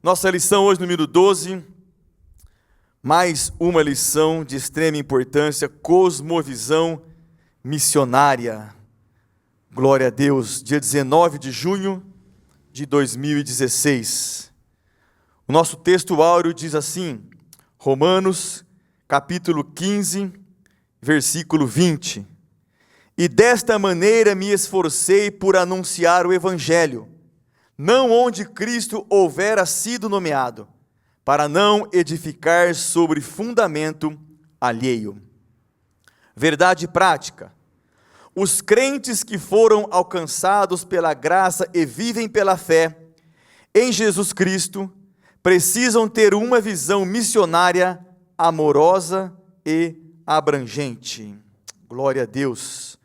Nossa lição hoje, número 12, mais uma lição de extrema importância, cosmovisão missionária. Glória a Deus, dia 19 de junho de 2016. O nosso texto áureo diz assim, Romanos, capítulo 15, versículo 20. E desta maneira me esforcei por anunciar o Evangelho, não onde Cristo houvera sido nomeado, para não edificar sobre fundamento alheio. Verdade prática. Os crentes que foram alcançados pela graça e vivem pela fé em Jesus Cristo, precisam ter uma visão missionária amorosa e abrangente. Glória a Deus.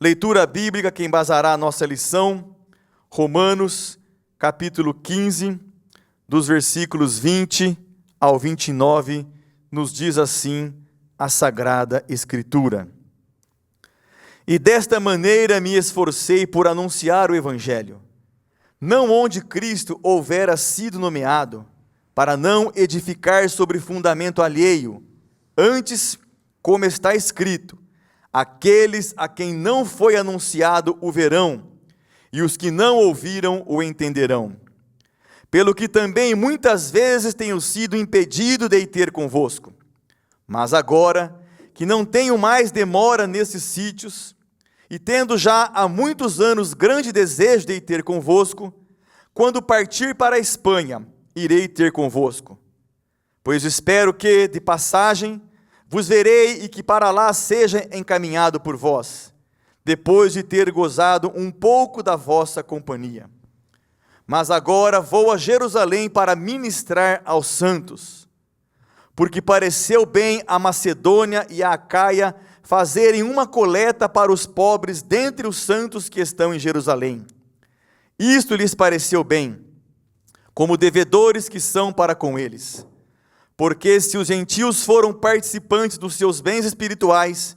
Leitura bíblica que embasará a nossa lição, Romanos, capítulo 15, dos versículos 20 ao 29, nos diz assim a Sagrada Escritura. E desta maneira me esforcei por anunciar o Evangelho, não onde Cristo houvera sido nomeado, para não edificar sobre fundamento alheio, antes, como está escrito, aqueles a quem não foi anunciado o verão, e os que não ouviram o entenderão. Pelo que também muitas vezes tenho sido impedido de ir ter convosco. Mas agora, que não tenho mais demora nesses sítios, e tendo já há muitos anos grande desejo de ir ter convosco, quando partir para a Espanha, irei ter convosco. Pois espero que, de passagem, vos verei e que para lá seja encaminhado por vós, depois de ter gozado um pouco da vossa companhia. Mas agora vou a Jerusalém para ministrar aos santos, porque pareceu bem a Macedônia e a Acaia fazerem uma coleta para os pobres dentre os santos que estão em Jerusalém. Isto lhes pareceu bem, como devedores que são para com eles. Porque se os gentios foram participantes dos seus bens espirituais,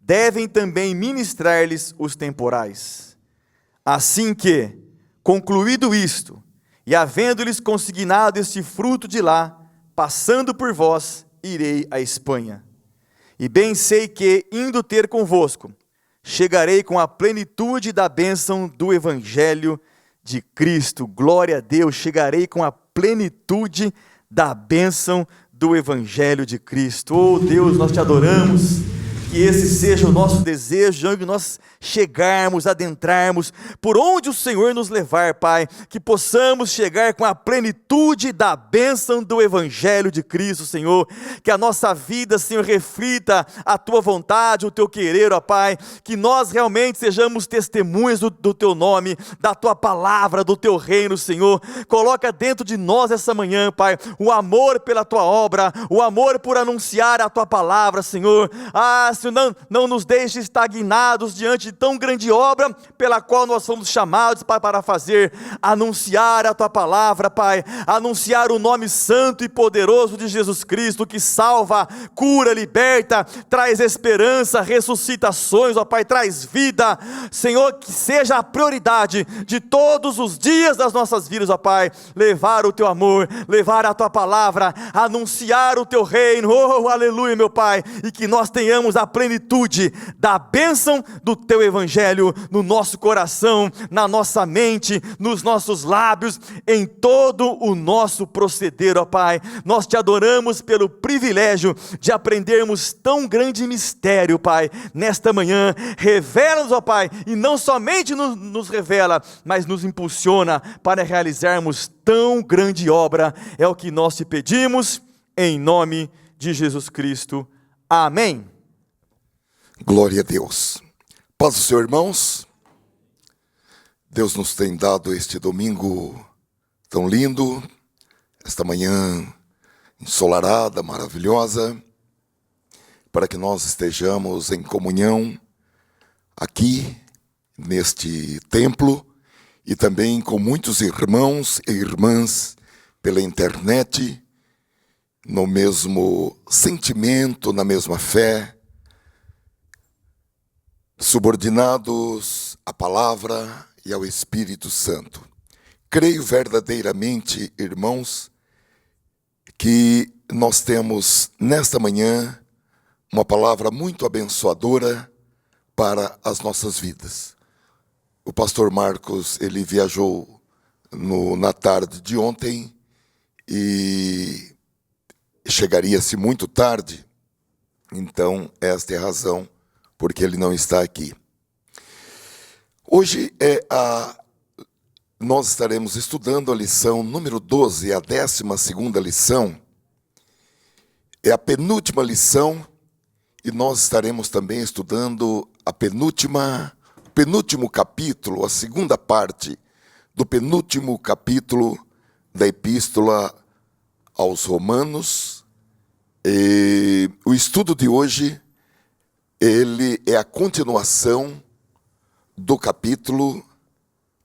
devem também ministrar-lhes os temporais. Assim que, concluído isto, e havendo-lhes consignado este fruto de lá, passando por vós, irei à Espanha. E bem sei que, indo ter convosco, chegarei com a plenitude da bênção do Evangelho de Cristo. Glória a Deus, chegarei com a plenitude da bênção do Evangelho de Cristo. Oh Deus, nós te adoramos. Que esse seja o nosso desejo, de onde nós chegarmos, adentrarmos, por onde o Senhor nos levar, Pai, que possamos chegar com a plenitude da bênção do Evangelho de Cristo, Senhor, que a nossa vida, Senhor, reflita a Tua vontade, o Teu querer, ó Pai, que nós realmente sejamos testemunhas do Teu nome, da Tua palavra, do Teu reino, Senhor. Coloca dentro de nós essa manhã, Pai, o amor pela Tua obra, o amor por anunciar a Tua palavra, Senhor. Senhor, não nos deixe estagnados diante de tão grande obra pela qual nós fomos chamados, Pai, para fazer, anunciar a Tua palavra, Pai, anunciar o nome santo e poderoso de Jesus Cristo, que salva, cura, liberta, traz esperança, ressuscitações, ó Pai, traz vida, Senhor, que seja a prioridade de todos os dias das nossas vidas, ó Pai, levar o Teu amor, levar a Tua palavra, anunciar o Teu reino, oh, aleluia, meu Pai, e que nós tenhamos a plenitude da bênção do Teu Evangelho no nosso coração, na nossa mente, nos nossos lábios, em todo o nosso proceder, ó Pai. Nós Te adoramos pelo privilégio de aprendermos tão grande mistério, Pai, nesta manhã. Revela-nos, ó Pai, e não somente nos revela, mas nos impulsiona para realizarmos tão grande obra. É o que nós Te pedimos, em nome de Jesus Cristo. Amém. Glória a Deus. Paz do Senhor, irmãos. Deus nos tem dado este domingo tão lindo, esta manhã ensolarada, maravilhosa, para que nós estejamos em comunhão aqui neste templo e também com muitos irmãos e irmãs pela internet, no mesmo sentimento, na mesma fé, subordinados à palavra e ao Espírito Santo. Creio verdadeiramente, irmãos, que nós temos nesta manhã uma palavra muito abençoadora para as nossas vidas. O pastor Marcos, ele viajou na tarde de ontem e chegaria-se muito tarde, então esta é a razão porque ele não está aqui. Hoje nós estaremos estudando a lição número 12, a 12ª lição. É a penúltima lição e nós estaremos também estudando o penúltimo capítulo, a segunda parte do penúltimo capítulo da Epístola aos Romanos. E o estudo de hoje, ele é a continuação do capítulo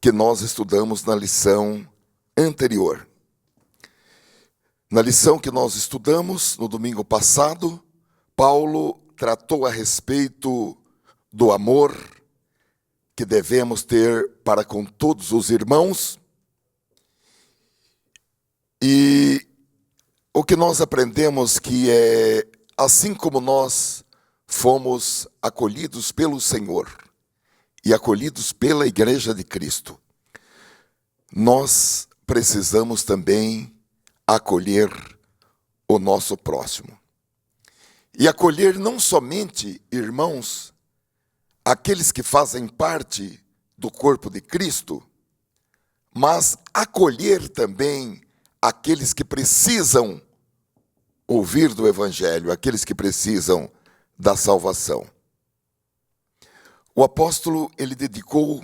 que nós estudamos na lição anterior. Na lição que nós estudamos no domingo passado, Paulo tratou a respeito do amor que devemos ter para com todos os irmãos. E o que nós aprendemos que é assim como nós fomos acolhidos pelo Senhor e acolhidos pela Igreja de Cristo, nós precisamos também acolher o nosso próximo. E acolher não somente, irmãos, aqueles que fazem parte do corpo de Cristo, mas acolher também aqueles que precisam ouvir do Evangelho, aqueles que precisam da salvação. O apóstolo, ele dedicou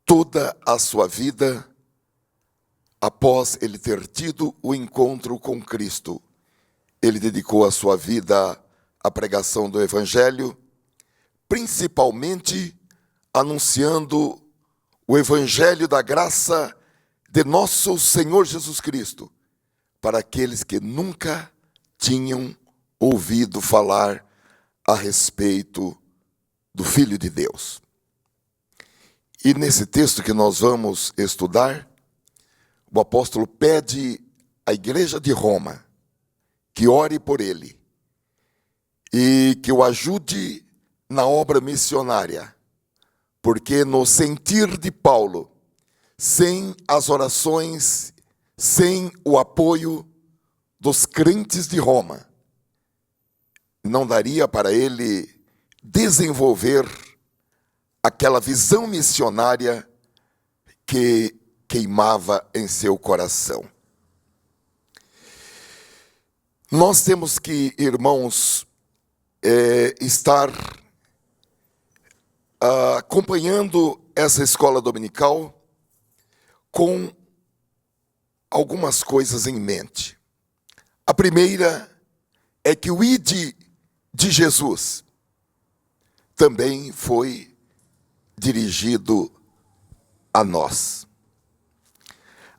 toda a sua vida após ele ter tido o encontro com Cristo. Ele dedicou a sua vida à pregação do Evangelho, principalmente anunciando o Evangelho da graça de nosso Senhor Jesus Cristo, para aqueles que nunca tinham ouvido falar a respeito do Filho de Deus. E nesse texto que nós vamos estudar, o apóstolo pede à igreja de Roma que ore por ele e que o ajude na obra missionária, porque no sentir de Paulo, sem as orações, sem o apoio dos crentes de Roma, não daria para ele desenvolver aquela visão missionária que queimava em seu coração. Nós temos que, irmãos, estar acompanhando essa escola dominical com algumas coisas em mente. A primeira é que o ide de Jesus também foi dirigido a nós.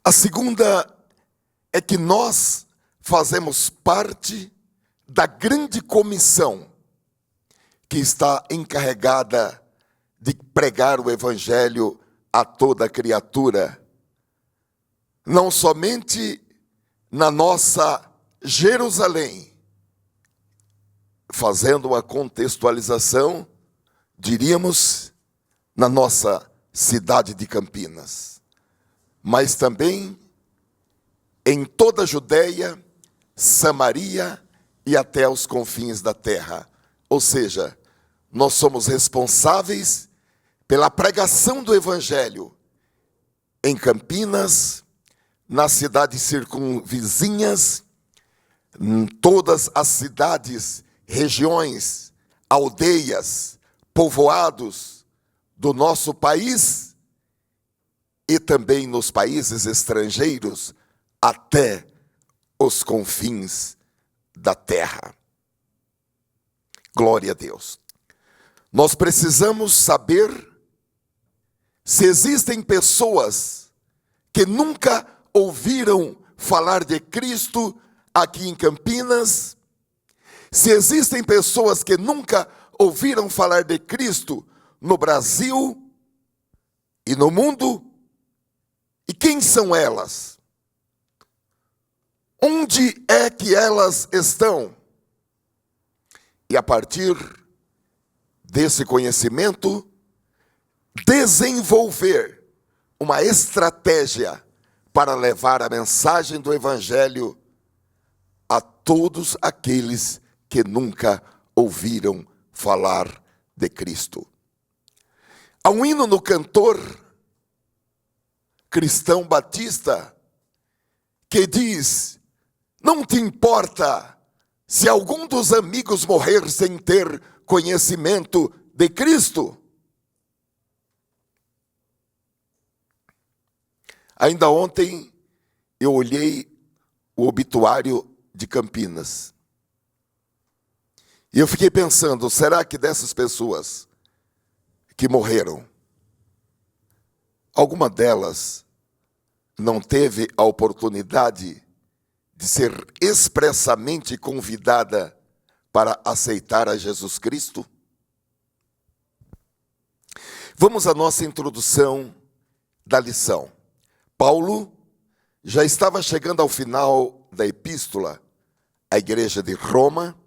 A segunda é que nós fazemos parte da grande comissão que está encarregada de pregar o Evangelho a toda criatura, não somente na nossa Jerusalém, fazendo uma contextualização, diríamos, na nossa cidade de Campinas, mas também em toda a Judéia, Samaria e até os confins da terra. Ou seja, nós somos responsáveis pela pregação do Evangelho em Campinas, nas cidades circunvizinhas, em todas as cidades, regiões, aldeias, povoados do nosso país e também nos países estrangeiros até os confins da terra. Glória a Deus. Nós precisamos saber se existem pessoas que nunca ouviram falar de Cristo aqui em Campinas, se existem pessoas que nunca ouviram falar de Cristo no Brasil e no mundo, são elas? Onde é que elas estão? E a partir desse conhecimento, desenvolver uma estratégia para levar a mensagem do Evangelho a todos aqueles que nunca ouviram falar de Cristo. Há um hino no cantor cristão batista que diz: não te importa se algum dos amigos morrer sem ter conhecimento de Cristo. Ainda ontem eu olhei o obituário de Campinas. E eu fiquei pensando, será que dessas pessoas que morreram, alguma delas não teve a oportunidade de ser expressamente convidada para aceitar a Jesus Cristo? Vamos à nossa introdução da lição. Paulo já estava chegando ao final da epístola à igreja de Roma.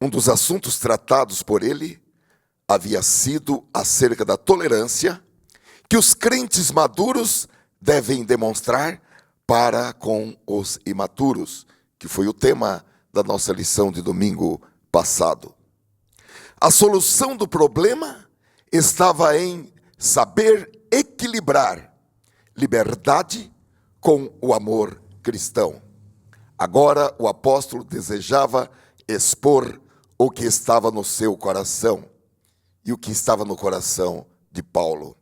Um dos assuntos tratados por ele havia sido acerca da tolerância que os crentes maduros devem demonstrar para com os imaturos, que foi o tema da nossa lição de domingo passado. A solução do problema estava em saber equilibrar liberdade com o amor cristão. Agora o apóstolo desejava expor o que estava no seu coração. E o que estava no coração de Paulo?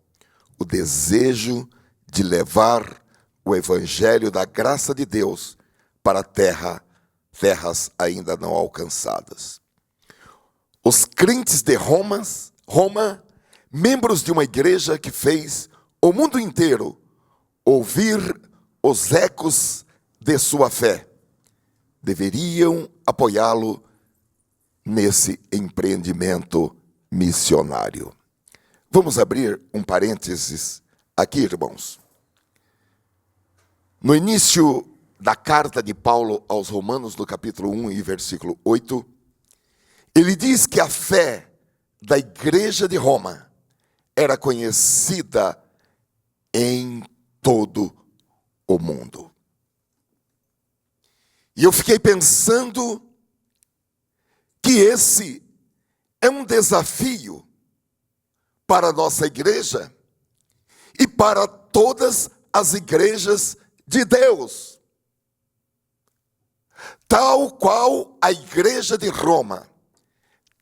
O desejo de levar o evangelho da graça de Deus para terras ainda não alcançadas. Os crentes de Roma, membros de uma igreja que fez o mundo inteiro ouvir os ecos de sua fé, deveriam apoiá-lo nesse empreendimento missionário. Vamos abrir um parênteses aqui, irmãos. No início da carta de Paulo aos Romanos, no capítulo 1 e versículo 8, ele diz que a fé da igreja de Roma era conhecida em todo o mundo. E eu fiquei pensando que esse é um desafio para a nossa igreja e para todas as igrejas de Deus. Tal qual a igreja de Roma,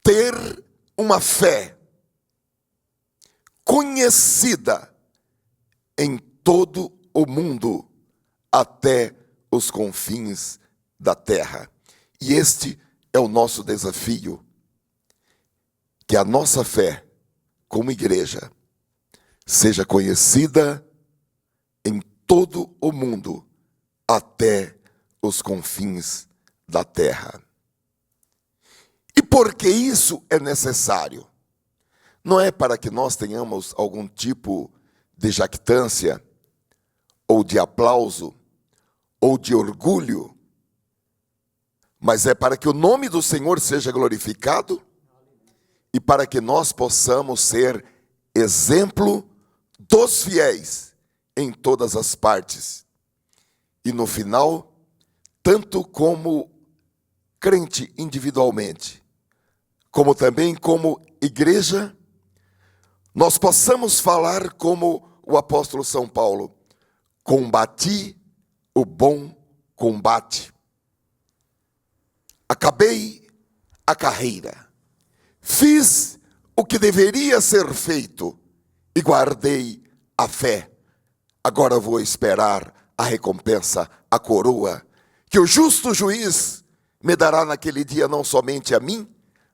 ter uma fé conhecida em todo o mundo, até os confins da terra. E este é o nosso desafio, que a nossa fé, como igreja, seja conhecida em todo o mundo, até os confins da terra. E por que isso é necessário? Não é para que nós tenhamos algum tipo de jactância, ou de aplauso, ou de orgulho, mas é para que o nome do Senhor seja glorificado e para que nós possamos ser exemplo dos fiéis em todas as partes. E no final, tanto como crente individualmente, como também como igreja, nós possamos falar como o apóstolo São Paulo: combati o bom combate, acabei a carreira, fiz o que deveria ser feito e guardei a fé. Agora vou esperar a recompensa, a coroa, que o justo juiz me dará naquele dia, não somente a mim,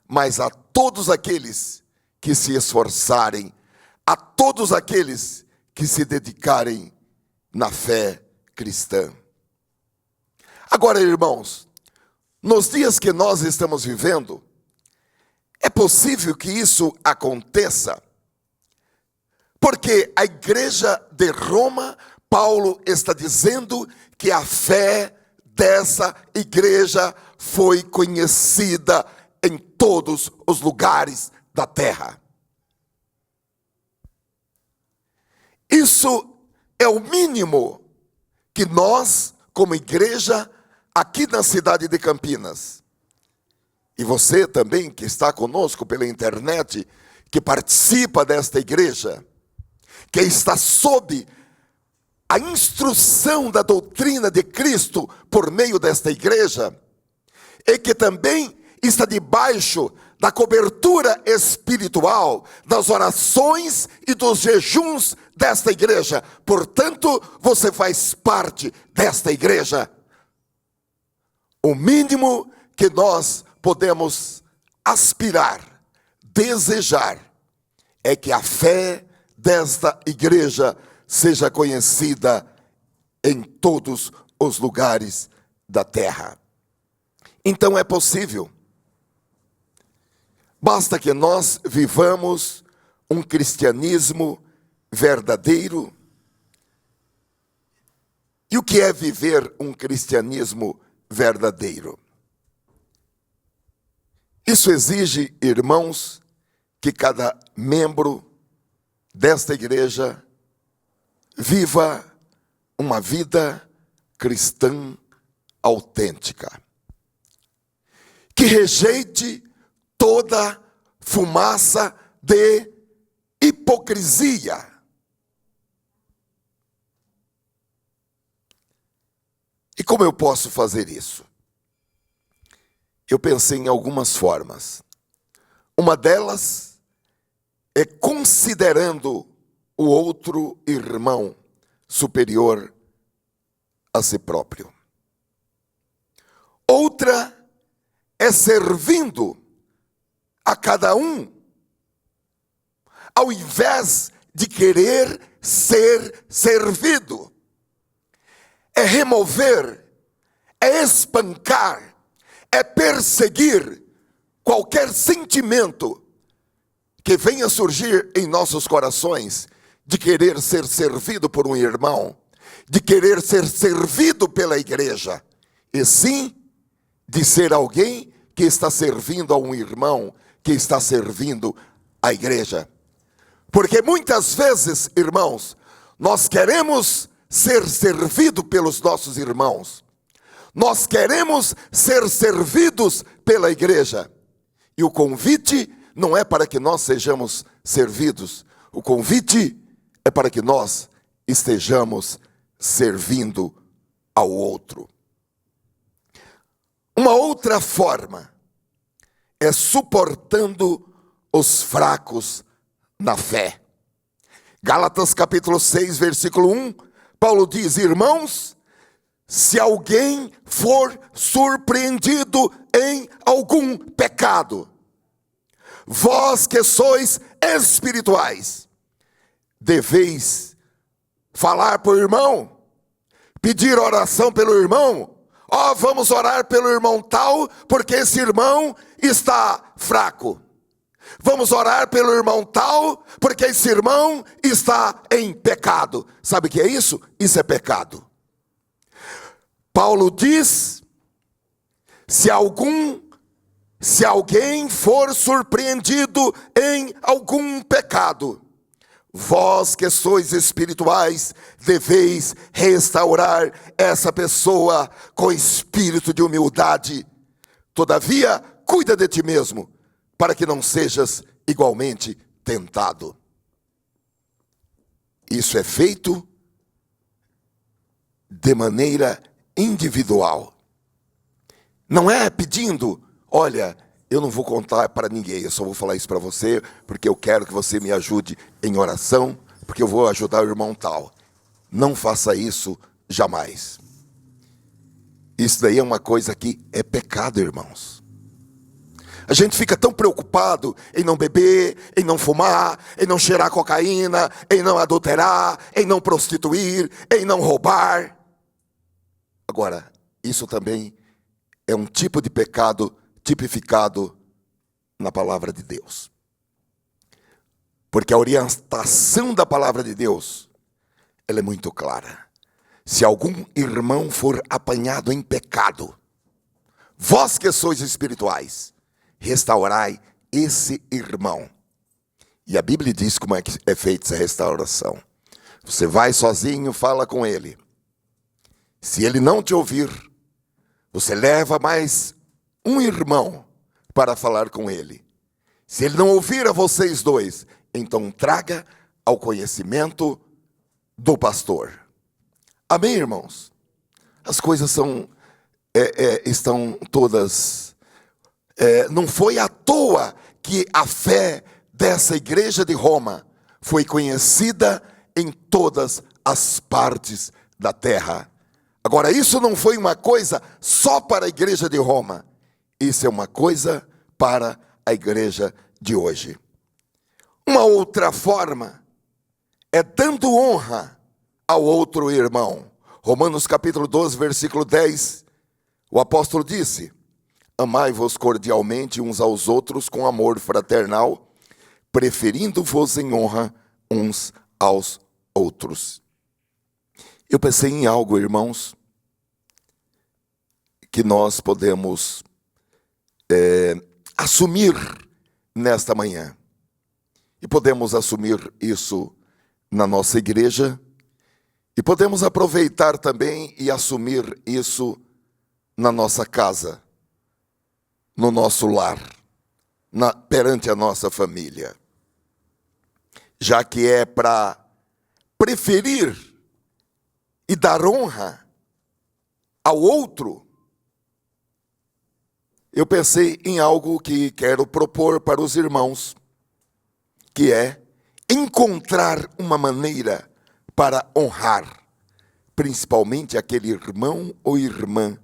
mas a todos aqueles que se esforçarem, a todos aqueles que se dedicarem na fé cristã. Agora, irmãos, nos dias que nós estamos vivendo, é possível que isso aconteça, porque a igreja de Roma Paulo está dizendo que a fé dessa igreja foi conhecida em todos os lugares da terra. Isso é o mínimo que nós, como igreja, aqui na cidade de Campinas, e você também que está conosco pela internet, que participa desta igreja, que está sob a instrução da doutrina de Cristo por meio desta igreja, e que também está debaixo da cobertura espiritual, das orações e dos jejuns desta igreja. Portanto, você faz parte desta igreja. O mínimo que nós podemos aspirar, desejar, é que a fé desta igreja seja conhecida em todos os lugares da terra. Então é possível. Basta que nós vivamos um cristianismo verdadeiro. E o que é viver um cristianismo verdadeiro? Isso exige, irmãos, que cada membro desta igreja viva uma vida cristã autêntica, que rejeite toda fumaça de hipocrisia. E como eu posso fazer isso? Eu pensei em algumas formas. Uma delas é considerando o outro irmão superior a si próprio. Outra é servindo a cada um, ao invés de querer ser servido. É remover, é espancar, é perseguir qualquer sentimento que venha surgir em nossos corações de querer ser servido por um irmão, de querer ser servido pela igreja, e sim de ser alguém que está servindo a um irmão, que está servindo a igreja. Porque muitas vezes, irmãos, nós queremos ser servidos pelos nossos irmãos. Nós queremos ser servidos pela igreja. E o convite não é para que nós sejamos servidos. O convite é para que nós estejamos servindo ao outro. Uma outra forma é suportando os fracos na fé. Gálatas capítulo 6, versículo 1, Paulo diz: irmãos, se alguém for surpreendido em algum pecado, vós que sois espirituais, deveis falar para o irmão, pedir oração pelo irmão. Vamos orar pelo irmão tal, porque esse irmão está fraco. Vamos orar pelo irmão tal, porque esse irmão está em pecado. Sabe o que é isso? Isso é pecado. Paulo diz: se alguém for surpreendido em algum pecado, vós que sois espirituais, deveis restaurar essa pessoa com espírito de humildade. Todavia, cuida de ti mesmo, para que não sejas igualmente tentado. Isso é feito de maneira individual. Não é pedindo: olha, eu não vou contar para ninguém, eu só vou falar isso para você, porque eu quero que você me ajude em oração, porque eu vou ajudar o irmão tal. Não faça isso jamais. Isso daí é uma coisa que é pecado, irmãos. A gente fica tão preocupado em não beber, em não fumar, em não cheirar cocaína, em não adulterar, em não prostituir, em não roubar. Agora, isso também é um tipo de pecado tipificado na palavra de Deus. Porque a orientação da palavra de Deus ela é muito clara. Se algum irmão for apanhado em pecado, vós que sois espirituais, restaurai esse irmão. E a Bíblia diz como é que é feita essa restauração. Você vai sozinho, fala com ele. Se ele não te ouvir, você leva mais um irmão para falar com ele. Se ele não ouvir a vocês dois, então traga ao conhecimento do pastor. Amém, irmãos? As coisas estão todas... não foi à toa que a fé dessa igreja de Roma foi conhecida em todas as partes da terra. Agora, isso não foi uma coisa só para a igreja de Roma. Isso é uma coisa para a igreja de hoje. Uma outra forma é dando honra ao outro irmão. Romanos capítulo 12, versículo 10, o apóstolo disse: amai-vos cordialmente uns aos outros com amor fraternal, preferindo-vos em honra uns aos outros. Eu pensei em algo, irmãos, que nós podemos assumir nesta manhã. E podemos assumir isso na nossa igreja, e podemos aproveitar também e assumir isso na nossa casa, no nosso lar, perante a nossa família. Já que é para preferir e dar honra ao outro, eu pensei em algo que quero propor para os irmãos, que é encontrar uma maneira para honrar, principalmente aquele irmão ou irmã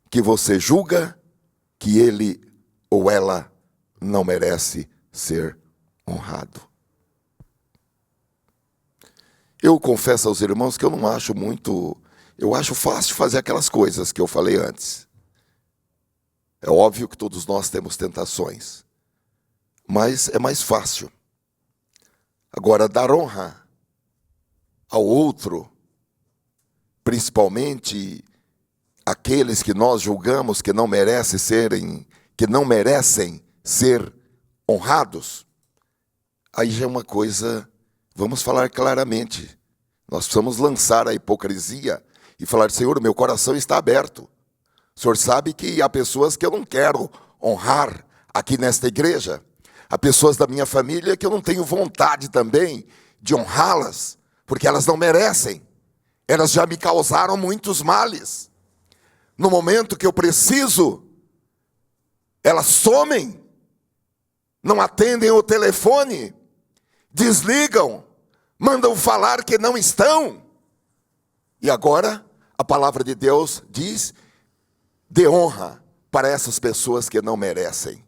que você julga que ele ou ela não merece ser honrado. Eu confesso aos irmãos que eu não acho muito... Eu acho fácil fazer aquelas coisas que eu falei antes. É óbvio que todos nós temos tentações, mas é mais fácil. Agora, dar honra ao outro, principalmente aqueles que nós julgamos que não merecem ser honrados, aí já é uma coisa, vamos falar claramente. Nós precisamos lançar a hipocrisia e falar: Senhor, meu coração está aberto. O Senhor sabe que há pessoas que eu não quero honrar aqui nesta igreja. Há pessoas da minha família que eu não tenho vontade também de honrá-las, porque elas não merecem. Elas já me causaram muitos males. No momento que eu preciso, elas somem, não atendem o telefone, desligam, mandam falar que não estão. E agora, a palavra de Deus diz: dê honra para essas pessoas que não merecem.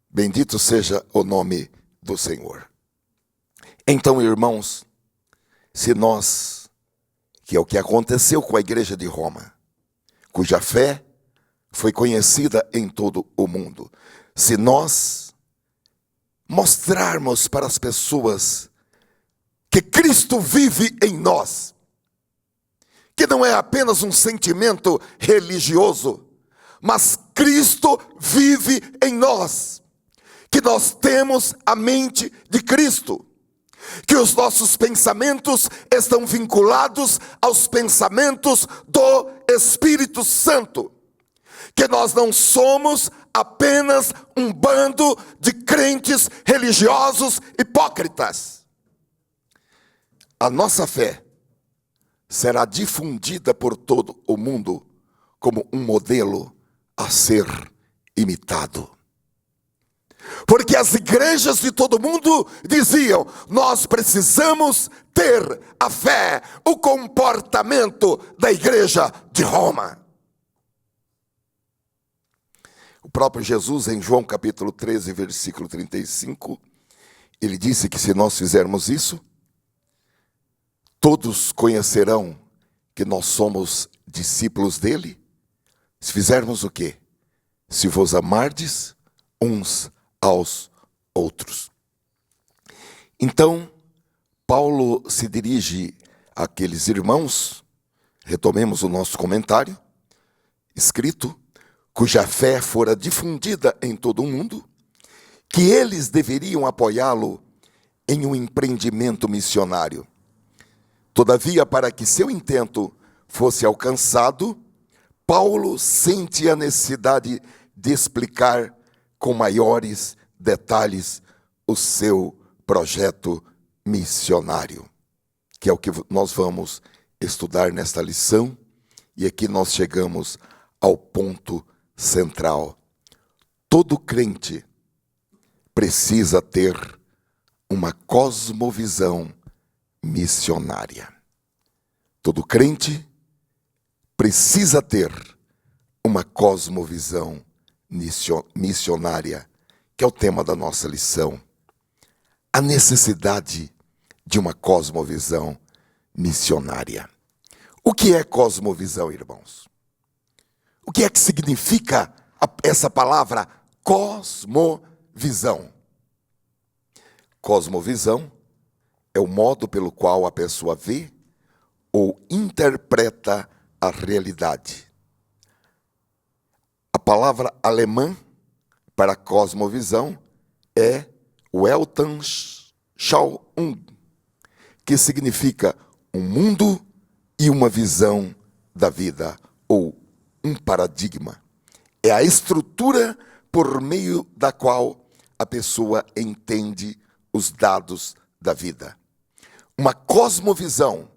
Bendito seja o nome do Senhor. Então, irmãos, se nós, que é o que aconteceu com a igreja de Roma, cuja fé foi conhecida em todo o mundo, se nós mostrarmos para as pessoas que Cristo vive em nós, que não é apenas um sentimento religioso, mas Cristo vive em nós, que nós temos a mente de Cristo, que os nossos pensamentos estão vinculados aos pensamentos do Espírito Santo, que nós não somos apenas um bando de crentes religiosos hipócritas. A nossa fé será difundida por todo o mundo como um modelo a ser imitado. Porque as igrejas de todo mundo diziam: nós precisamos ter a fé, o comportamento da igreja de Roma. O próprio Jesus, em João capítulo 13, versículo 35, ele disse que se nós fizermos isso, todos conhecerão que nós somos discípulos dele. Se fizermos o quê? Se vos amardes uns aos outros. Então, Paulo se dirige àqueles irmãos, retomemos o nosso comentário, escrito, cuja fé fora difundida em todo o mundo, que eles deveriam apoiá-lo em um empreendimento missionário. Todavia, para que seu intento fosse alcançado, Paulo sente a necessidade de explicar com maiores detalhes o seu projeto missionário, que é o que nós vamos estudar nesta lição, e aqui nós chegamos ao ponto central. Todo crente precisa ter uma cosmovisão missionária. Todo crente precisa ter uma cosmovisão missionária, que é o tema da nossa lição. A necessidade de uma cosmovisão missionária. O que é cosmovisão, irmãos? O que é que significa essa palavra cosmovisão? Cosmovisão é o modo pelo qual a pessoa vê ou interpreta a realidade. A palavra alemã para cosmovisão é Weltanschauung, que significa um mundo e uma visão da vida, ou um paradigma. É a estrutura por meio da qual a pessoa entende os dados da vida. Uma cosmovisão,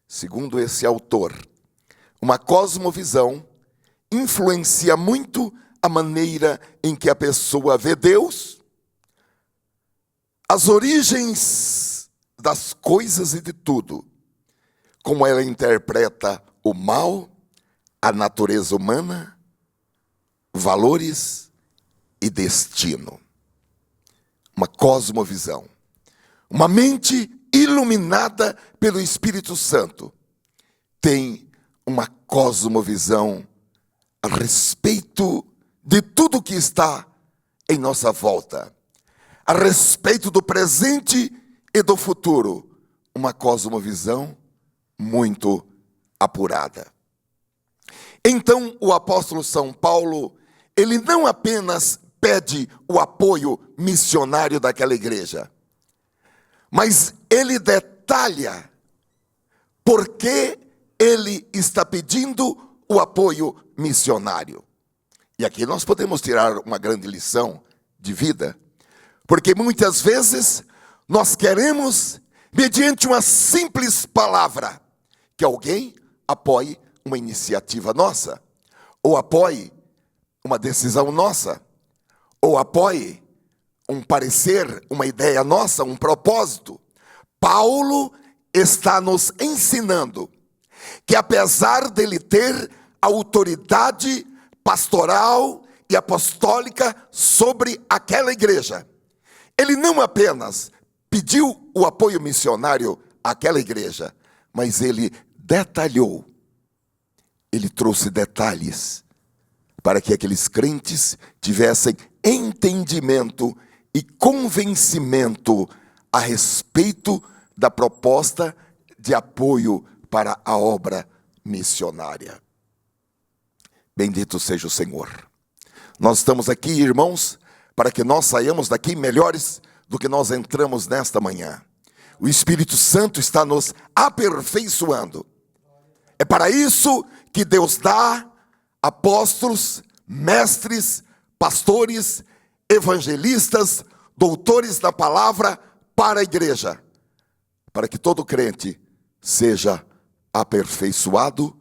segundo esse autor, uma cosmovisão influencia muito a maneira em que a pessoa vê Deus, as origens das coisas e de tudo, como ela interpreta o mal, a natureza humana, valores e destino. Uma cosmovisão. Uma mente iluminada pelo Espírito Santo tem uma cosmovisão a respeito de tudo que está em nossa volta, a respeito do presente e do futuro, uma cosmovisão muito apurada. Então, o apóstolo São Paulo, ele não apenas pede o apoio missionário daquela igreja, mas ele detalha por que ele está pedindo o apoio missionário. E aqui nós podemos tirar uma grande lição de vida, porque muitas vezes nós queremos, mediante uma simples palavra, que alguém apoie uma iniciativa nossa, ou apoie uma decisão nossa, ou apoie um parecer, uma ideia nossa, um propósito. Paulo está nos ensinando que, apesar dele ter autoridade pastoral e apostólica sobre aquela igreja, ele não apenas pediu o apoio missionário àquela igreja, mas ele detalhou, ele trouxe detalhes para que aqueles crentes tivessem entendimento e convencimento a respeito da proposta de apoio para a obra missionária. Bendito seja o Senhor. Nós estamos aqui, irmãos, para que nós saiamos daqui melhores do que nós entramos nesta manhã. O Espírito Santo está nos aperfeiçoando. É para isso que Deus dá apóstolos, mestres, pastores, evangelistas, doutores da palavra para a igreja, para que todo crente seja aperfeiçoado,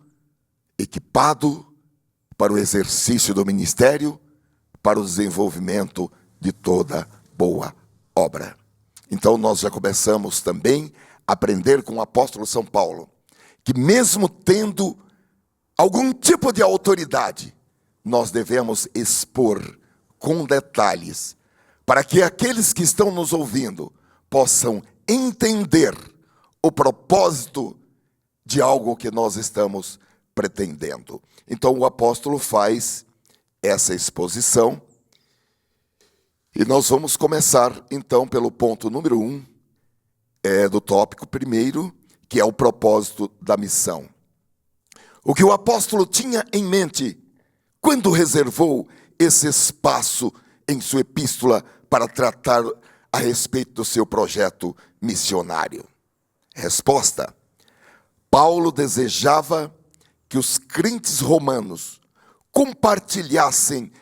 equipado para o exercício do ministério, para o desenvolvimento de toda boa obra. Então nós já começamos também a aprender com o apóstolo São Paulo, que mesmo tendo algum tipo de autoridade, nós devemos expor com detalhes, para que aqueles que estão nos ouvindo possam entender o propósito de algo que nós estamos pretendendo. Então o apóstolo faz essa exposição, e nós vamos começar então pelo ponto número 1, do tópico primeiro, que é o propósito da missão. O que o apóstolo tinha em mente quando reservou esse espaço em sua epístola para tratar a respeito do seu projeto missionário? Resposta: Paulo desejava que os crentes romanos compartilhassem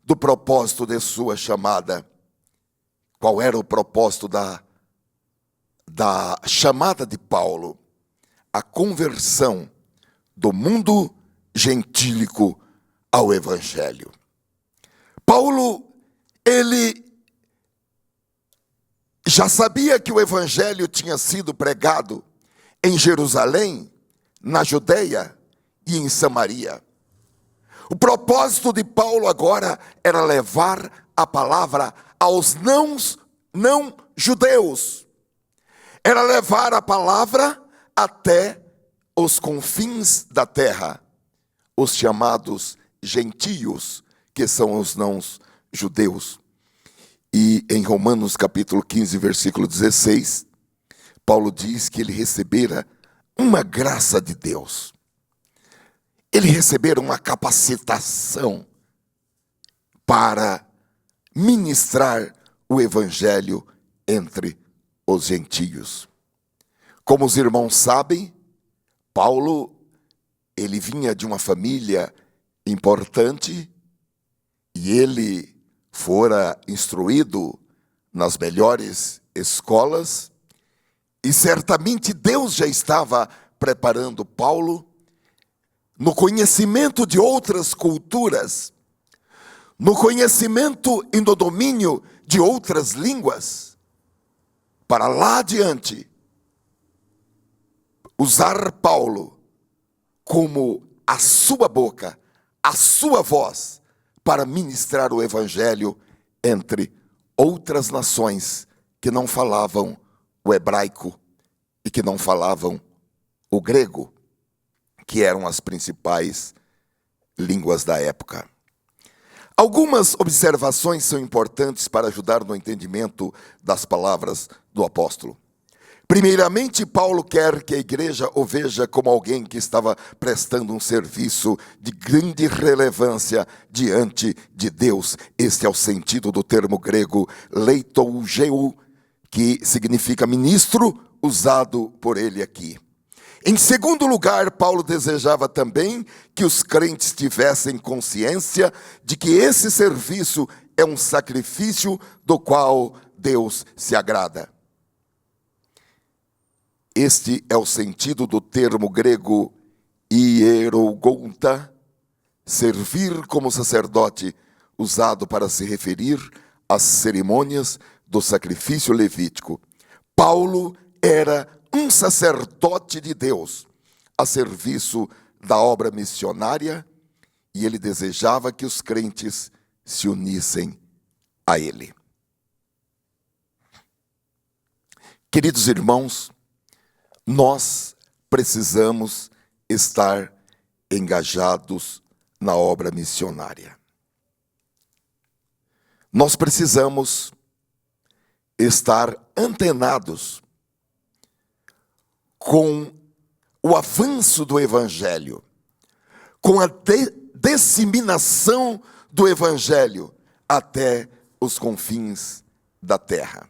do propósito de sua chamada. Qual era o propósito da chamada de Paulo? A conversão do mundo gentílico ao evangelho. Paulo, ele já sabia que o evangelho tinha sido pregado em Jerusalém, na Judeia e em Samaria. O propósito de Paulo agora era levar a palavra aos não judeus. Era levar a palavra até os confins da terra, os chamados gentios, que são os não judeus. E em Romanos capítulo 15, versículo 16, Paulo diz que ele recebera uma graça de Deus. Ele recebera uma capacitação para ministrar o evangelho entre os gentios. Como os irmãos sabem, Paulo, ele vinha de uma família importante e ele fora instruído nas melhores escolas e certamente Deus já estava preparando Paulo no conhecimento de outras culturas, no conhecimento e no domínio de outras línguas, para lá adiante usar Paulo como a sua boca, a sua voz, para ministrar o evangelho entre outras nações que não falavam o hebraico e que não falavam o grego, que eram as principais línguas da época. Algumas observações são importantes para ajudar no entendimento das palavras do apóstolo. Primeiramente, Paulo quer que a igreja o veja como alguém que estava prestando um serviço de grande relevância diante de Deus. Este é o sentido do termo grego leitougeu, que significa ministro, usado por ele aqui. Em segundo lugar, Paulo desejava também que os crentes tivessem consciência de que esse serviço é um sacrifício do qual Deus se agrada. Este é o sentido do termo grego hierogonta, servir como sacerdote, usado para se referir às cerimônias do sacrifício levítico. Paulo era um sacerdote de Deus a serviço da obra missionária e ele desejava que os crentes se unissem a ele. Queridos irmãos, nós precisamos estar engajados na obra missionária. Nós precisamos estar antenados com o avanço do evangelho, com a disseminação do evangelho até os confins da terra.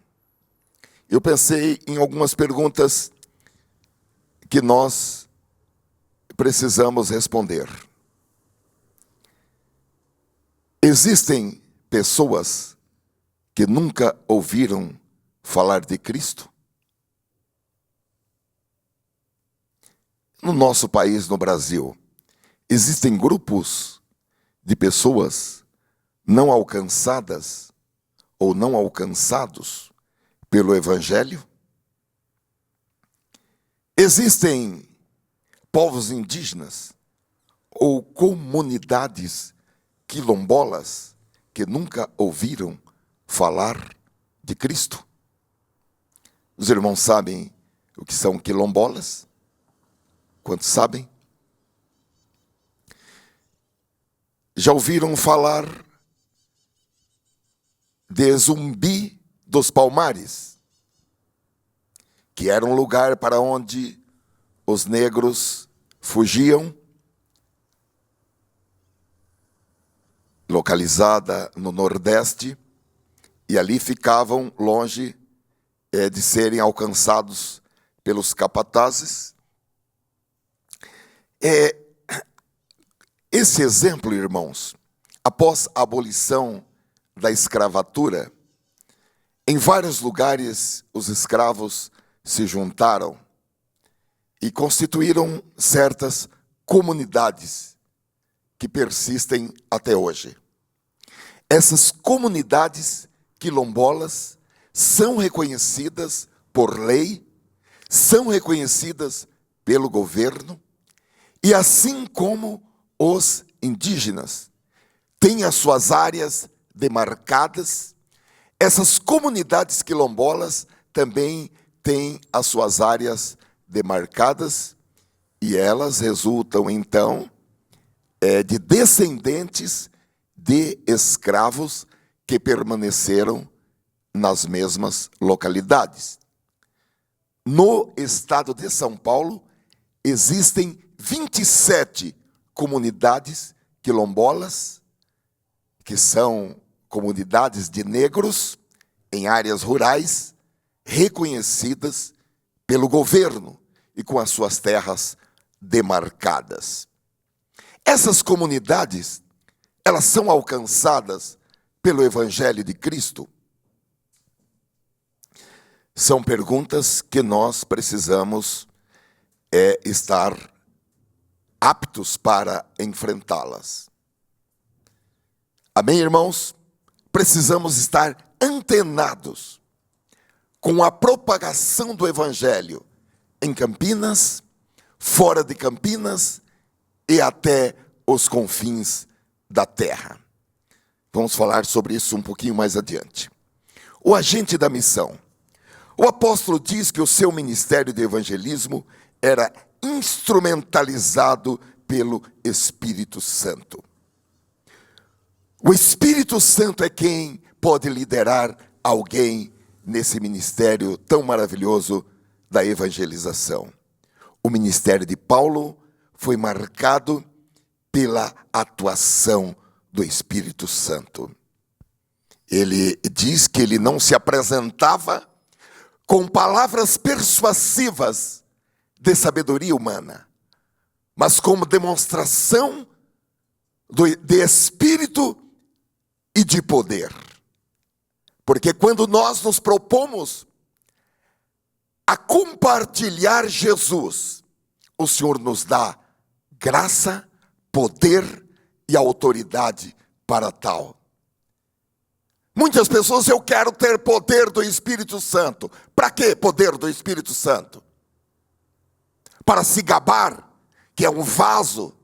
Eu pensei em algumas perguntas que nós precisamos responder. Existem pessoas que nunca ouviram falar de Cristo? No nosso país, no Brasil, existem grupos de pessoas não alcançadas ou não alcançados pelo Evangelho? Existem povos indígenas ou comunidades quilombolas que nunca ouviram falar de Cristo? Os irmãos sabem o que são quilombolas? Quantos sabem? Já ouviram falar de Zumbi dos Palmares, que era um lugar para onde os negros fugiam, localizada no Nordeste, e ali ficavam longe de serem alcançados pelos capatazes. Esse exemplo, irmãos, após a abolição da escravatura, em vários lugares os escravos se juntaram e constituíram certas comunidades que persistem até hoje. Essas comunidades quilombolas são reconhecidas por lei, são reconhecidas pelo governo, e assim como os indígenas têm as suas áreas demarcadas, essas comunidades quilombolas também têm as suas áreas demarcadas, e elas resultam, então, de descendentes de escravos que permaneceram nas mesmas localidades. No estado de São Paulo, existem 27 comunidades quilombolas, que são comunidades de negros em áreas rurais, reconhecidas pelo governo e com as suas terras demarcadas. Essas comunidades, elas são alcançadas pelo Evangelho de Cristo? São perguntas que nós precisamos estar aptos para enfrentá-las. Amém, irmãos? Precisamos estar antenados com a propagação do Evangelho em Campinas, fora de Campinas e até os confins da terra. Vamos falar sobre isso um pouquinho mais adiante. O agente da missão. O apóstolo diz que o seu ministério de evangelismo era instrumentalizado pelo Espírito Santo. O Espírito Santo é quem pode liderar alguém nesse ministério tão maravilhoso da evangelização. O ministério de Paulo foi marcado pela atuação do Espírito Santo. Ele diz que ele não se apresentava com palavras persuasivas de sabedoria humana, mas como demonstração de espírito e de poder. Porque quando nós nos propomos a compartilhar Jesus, o Senhor nos dá graça, poder e autoridade para tal. Muitas pessoas, eu quero ter poder do Espírito Santo. Para que poder do Espírito Santo? Para se gabar, que é um vaso,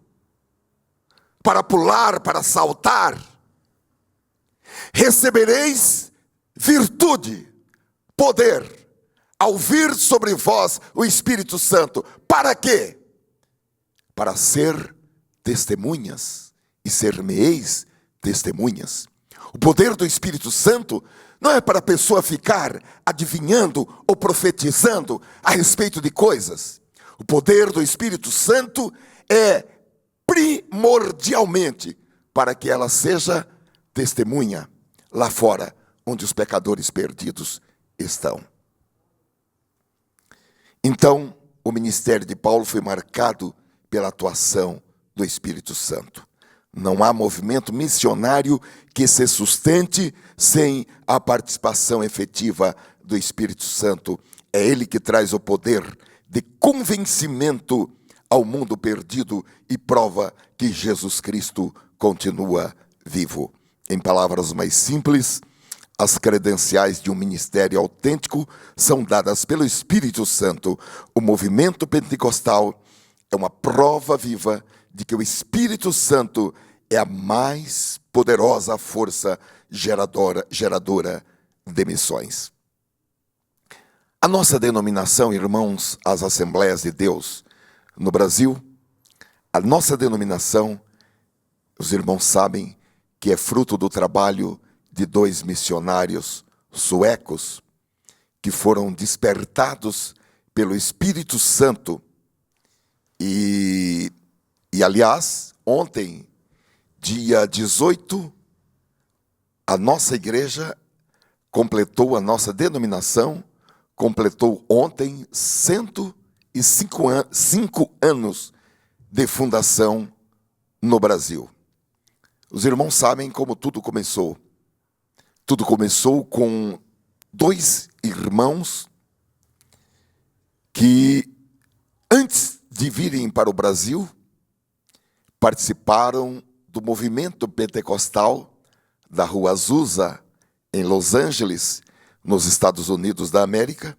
para pular, para saltar. Recebereis virtude, poder, ao vir sobre vós o Espírito Santo. Para quê? Para ser testemunhas, e ser-me-eis testemunhas. O poder do Espírito Santo não é para a pessoa ficar adivinhando ou profetizando a respeito de coisas. O poder do Espírito Santo é primordialmente para que ela seja testemunha lá fora, onde os pecadores perdidos estão. Então, o ministério de Paulo foi marcado pela atuação do Espírito Santo. Não há movimento missionário que se sustente sem a participação efetiva do Espírito Santo. É ele que traz o poder de convencimento ao mundo perdido e prova que Jesus Cristo continua vivo. Em palavras mais simples, as credenciais de um ministério autêntico são dadas pelo Espírito Santo. O movimento pentecostal é uma prova viva de que o Espírito Santo é a mais poderosa força geradora de missões. A nossa denominação, irmãos, as Assembleias de Deus no Brasil, a nossa denominação, os irmãos sabem que é fruto do trabalho de 2 missionários suecos que foram despertados pelo Espírito Santo. E aliás, ontem, dia 18, a nossa igreja completou, a nossa denominação completou ontem 105 anos de fundação no Brasil. Os irmãos sabem como tudo começou. Tudo começou com 2 irmãos que, antes de virem para o Brasil, participaram do movimento pentecostal da Rua Azusa, em Los Angeles, nos Estados Unidos da América.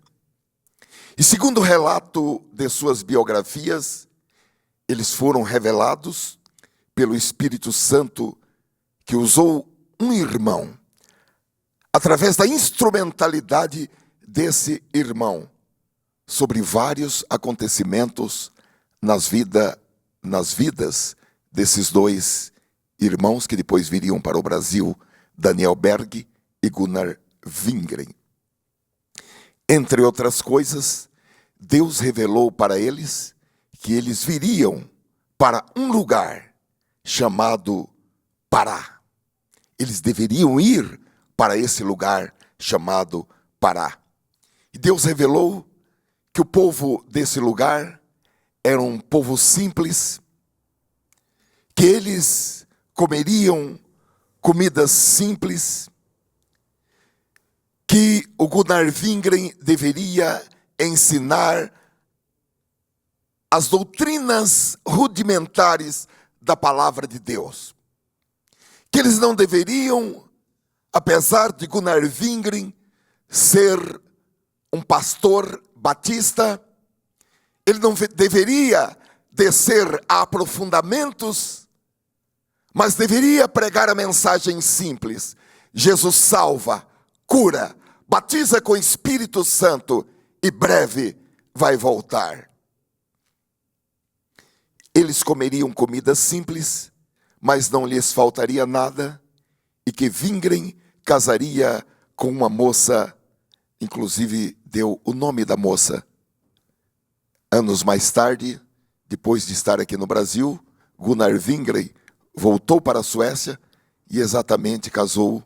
E segundo o relato de suas biografias, eles foram revelados pelo Espírito Santo, que usou um irmão, através da instrumentalidade desse irmão, sobre vários acontecimentos nas vidas desses 2 irmãos que depois viriam para o Brasil, Daniel Berg e Gunnar Wingren. Entre outras coisas, Deus revelou para eles que eles viriam para um lugar chamado Pará. Eles deveriam ir para esse lugar chamado Pará. E Deus revelou que o povo desse lugar era um povo simples, que eles comeriam comidas simples, que o Gunnar Wingren deveria ensinar as doutrinas rudimentares da palavra de Deus. Que eles não deveriam, apesar de Gunnar Wingren ser um pastor batista, ele não deveria descer a aprofundamentos, mas deveria pregar a mensagem simples: Jesus salva, cura, batiza com o Espírito Santo e breve vai voltar. Eles comeriam comida simples, mas não lhes faltaria nada, e que Wingren casaria com uma moça, inclusive deu o nome da moça. Anos mais tarde, depois de estar aqui no Brasil, Gunnar Wingren voltou para a Suécia e exatamente casou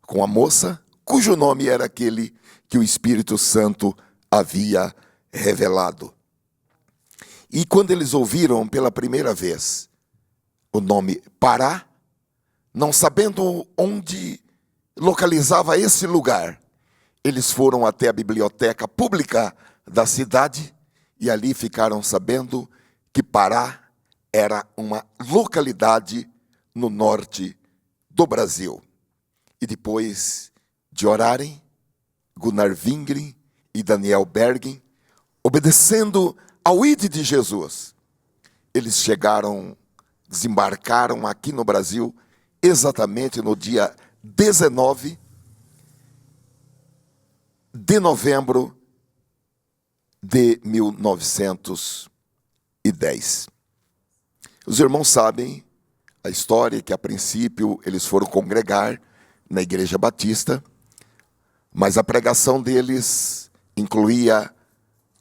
com a moça, cujo nome era aquele que o Espírito Santo havia revelado. E quando eles ouviram pela primeira vez o nome Pará, não sabendo onde localizava esse lugar, eles foram até a biblioteca pública da cidade e ali ficaram sabendo que Pará era uma localidade no norte do Brasil. E depois de orarem, Gunnar Wingren e Daniel Berg, obedecendo ao ID de Jesus, eles desembarcaram aqui no Brasil exatamente no dia 19 de novembro de 1910. Os irmãos sabem a história, que a princípio eles foram congregar na Igreja Batista, mas a pregação deles incluía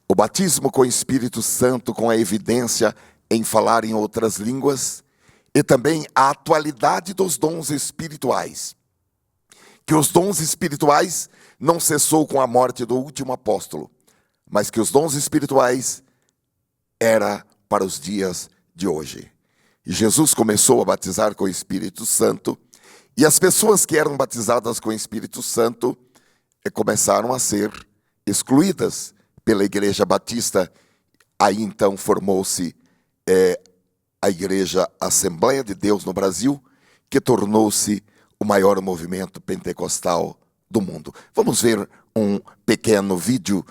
o batismo com o Espírito Santo, com a evidência em falar em outras línguas, e também a atualidade dos dons espirituais. Que os dons espirituais não cessou com a morte do último apóstolo, mas que os dons espirituais era para os dias de hoje. E Jesus começou a batizar com o Espírito Santo, e as pessoas que eram batizadas com o Espírito Santo começaram a ser excluídas pela Igreja Batista. Aí então formou-se a Igreja Assembleia de Deus no Brasil, que tornou-se o maior movimento pentecostal do mundo. Vamos ver um pequeno vídeo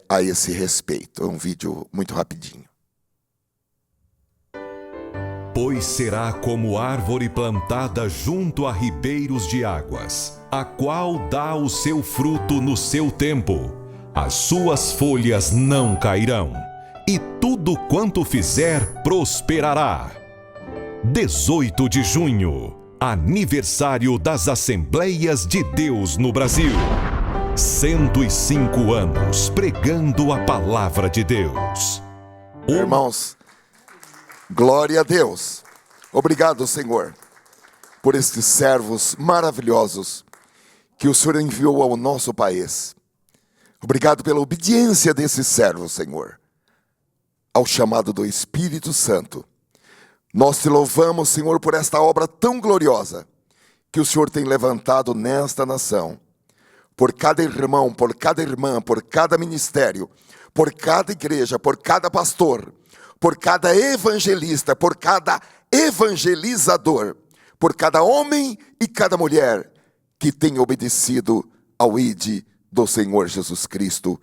a esse respeito. É um vídeo muito rapidinho. Pois será como árvore plantada junto a ribeiros de águas, a qual dá o seu fruto no seu tempo. As suas folhas não cairão, e tudo quanto fizer prosperará. 18 de junho, aniversário das Assembleias de Deus no Brasil. 105 anos pregando a palavra de Deus. Irmãos, glória a Deus. Obrigado, Senhor, por estes servos maravilhosos que o Senhor enviou ao nosso país. Obrigado pela obediência desses servos, Senhor, ao chamado do Espírito Santo. Nós te louvamos, Senhor, por esta obra tão gloriosa que o Senhor tem levantado nesta nação. Por cada irmão, por cada irmã, por cada ministério, por cada igreja, por cada pastor, por cada evangelista, por cada evangelizador, por cada homem e cada mulher que tem obedecido ao ID do Senhor Jesus Cristo.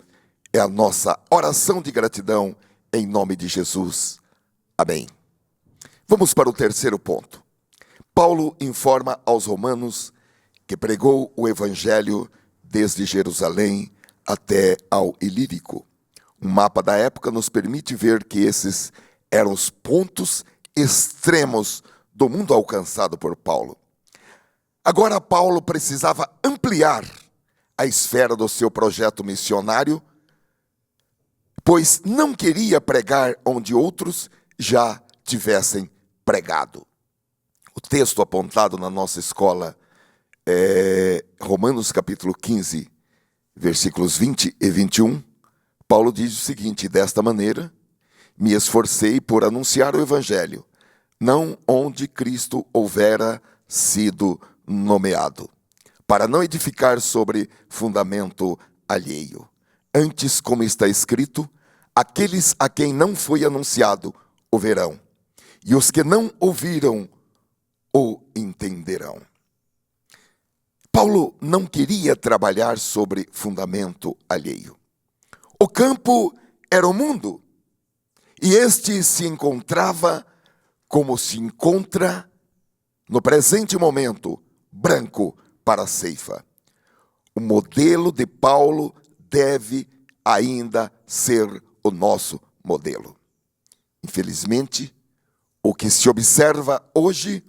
É a nossa oração de gratidão em nome de Jesus. Amém. Vamos para o terceiro ponto. Paulo informa aos romanos que pregou o evangelho desde Jerusalém até ao Ilírico. Um mapa da época nos permite ver que esses eram os pontos extremos do mundo alcançado por Paulo. Agora Paulo precisava ampliar a esfera do seu projeto missionário, pois não queria pregar onde outros já tivessem pregado. O texto apontado na nossa escola é Romanos capítulo 15, versículos 20 e 21. Paulo diz o seguinte: desta maneira, me esforcei por anunciar o evangelho, não onde Cristo houvera sido nomeado, para não edificar sobre fundamento alheio. Antes, como está escrito, aqueles a quem não foi anunciado o verão, e os que não ouviram o entenderão. Paulo não queria trabalhar sobre fundamento alheio. O campo era o mundo, e este se encontrava como se encontra no presente momento, branco para a ceifa. O modelo de Paulo deve ainda ser o nosso modelo. Infelizmente, o que se observa hoje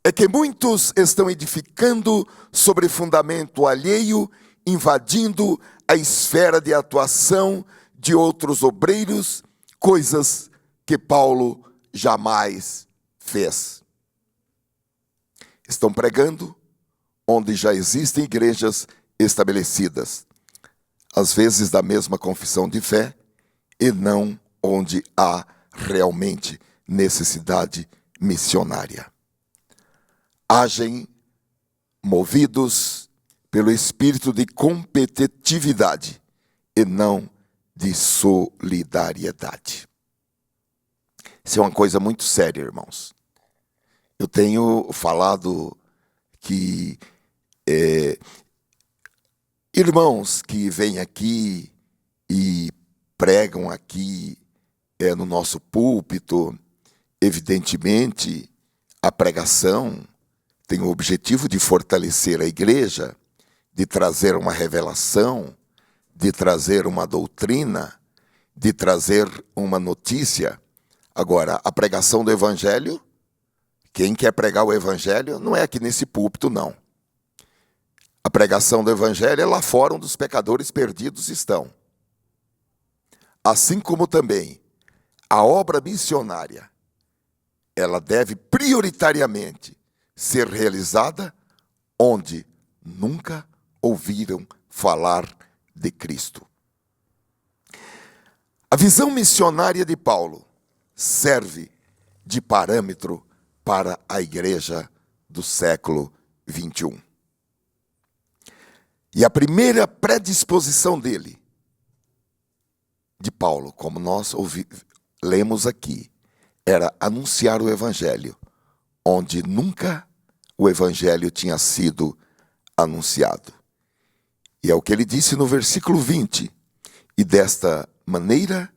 é que muitos estão edificando sobre fundamento alheio, invadindo a esfera de atuação de outros obreiros, coisas que Paulo jamais fez. Estão pregando onde já existem igrejas estabelecidas, às vezes da mesma confissão de fé, e não onde há realmente necessidade missionária. Agem movidos pelo espírito de competitividade e não de solidariedade. Isso é uma coisa muito séria, irmãos. Eu tenho falado que irmãos que vêm aqui e pregam aqui no nosso púlpito, evidentemente, a pregação tem o objetivo de fortalecer a igreja, de trazer uma revelação, de trazer uma doutrina, de trazer uma notícia. Agora, a pregação do evangelho, quem quer pregar o evangelho não é aqui nesse púlpito, não. A pregação do evangelho é lá fora onde os pecadores perdidos estão. Assim como também a obra missionária, ela deve prioritariamente ser realizada onde nunca ouviram falar de Cristo. A visão missionária de Paulo serve de parâmetro para a igreja do século 21. E a primeira predisposição dele, de Paulo, como nós lemos aqui, era anunciar o evangelho, onde nunca o evangelho tinha sido anunciado. E é o que ele disse no versículo 20. E desta maneira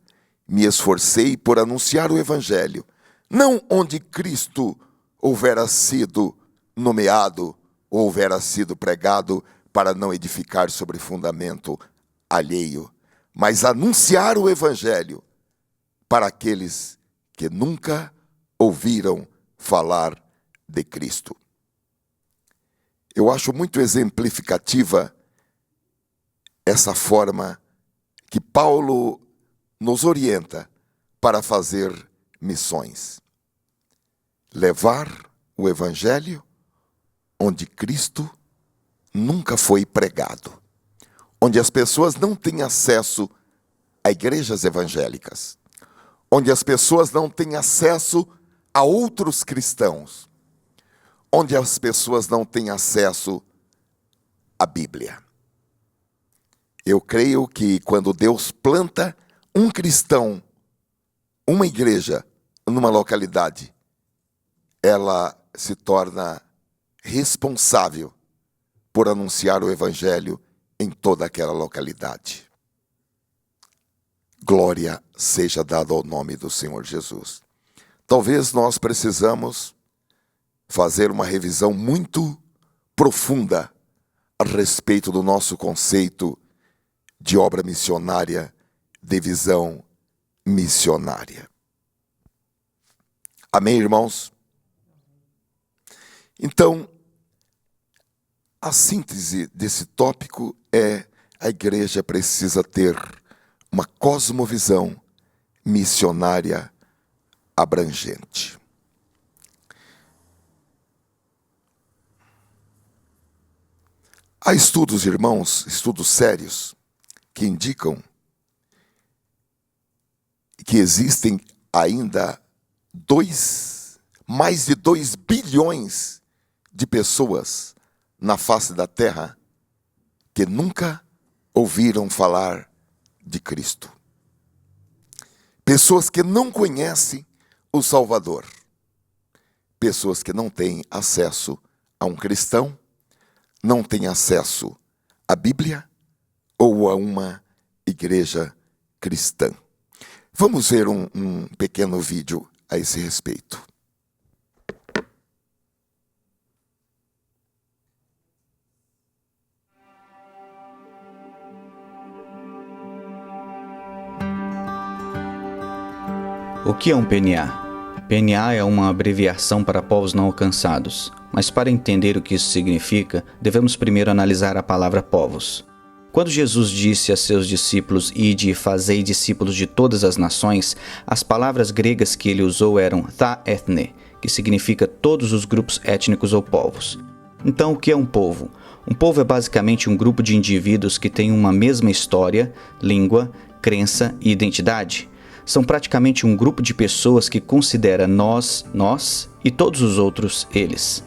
me esforcei por anunciar o evangelho, não onde Cristo houvera sido nomeado ou houvera sido pregado, para não edificar sobre fundamento alheio, mas anunciar o evangelho para aqueles que nunca ouviram falar de Cristo. Eu acho muito exemplificativa essa forma que Paulo nos orienta para fazer missões. Levar o Evangelho onde Cristo nunca foi pregado, onde as pessoas não têm acesso a igrejas evangélicas, onde as pessoas não têm acesso a outros cristãos, onde as pessoas não têm acesso à Bíblia. Eu creio que quando Deus planta um cristão, uma igreja, numa localidade, ela se torna responsável por anunciar o Evangelho em toda aquela localidade. Glória seja dada ao nome do Senhor Jesus. Talvez nós precisamos fazer uma revisão muito profunda a respeito do nosso conceito de obra missionária, de visão missionária. Amém, irmãos? Então, a síntese desse tópico é: a igreja precisa ter uma cosmovisão missionária abrangente. Há estudos, irmãos, estudos sérios, que indicam que existem ainda mais de 2 bilhões de pessoas na face da terra que nunca ouviram falar de Cristo. Pessoas que não conhecem o Salvador. Pessoas que não têm acesso a um cristão, não têm acesso à Bíblia ou a uma igreja cristã. Vamos ver um pequeno vídeo a esse respeito. O que é um PNA? PNA é uma abreviação para povos não alcançados, mas para entender o que isso significa, devemos primeiro analisar a palavra povos. Quando Jesus disse a seus discípulos: "Ide e fazei discípulos de todas as nações", as palavras gregas que ele usou eram tha ethne, que significa todos os grupos étnicos ou povos. Então, o que é um povo? Um povo é basicamente um grupo de indivíduos que têm uma mesma história, língua, crença e identidade. São praticamente um grupo de pessoas que considera nós e todos os outros eles.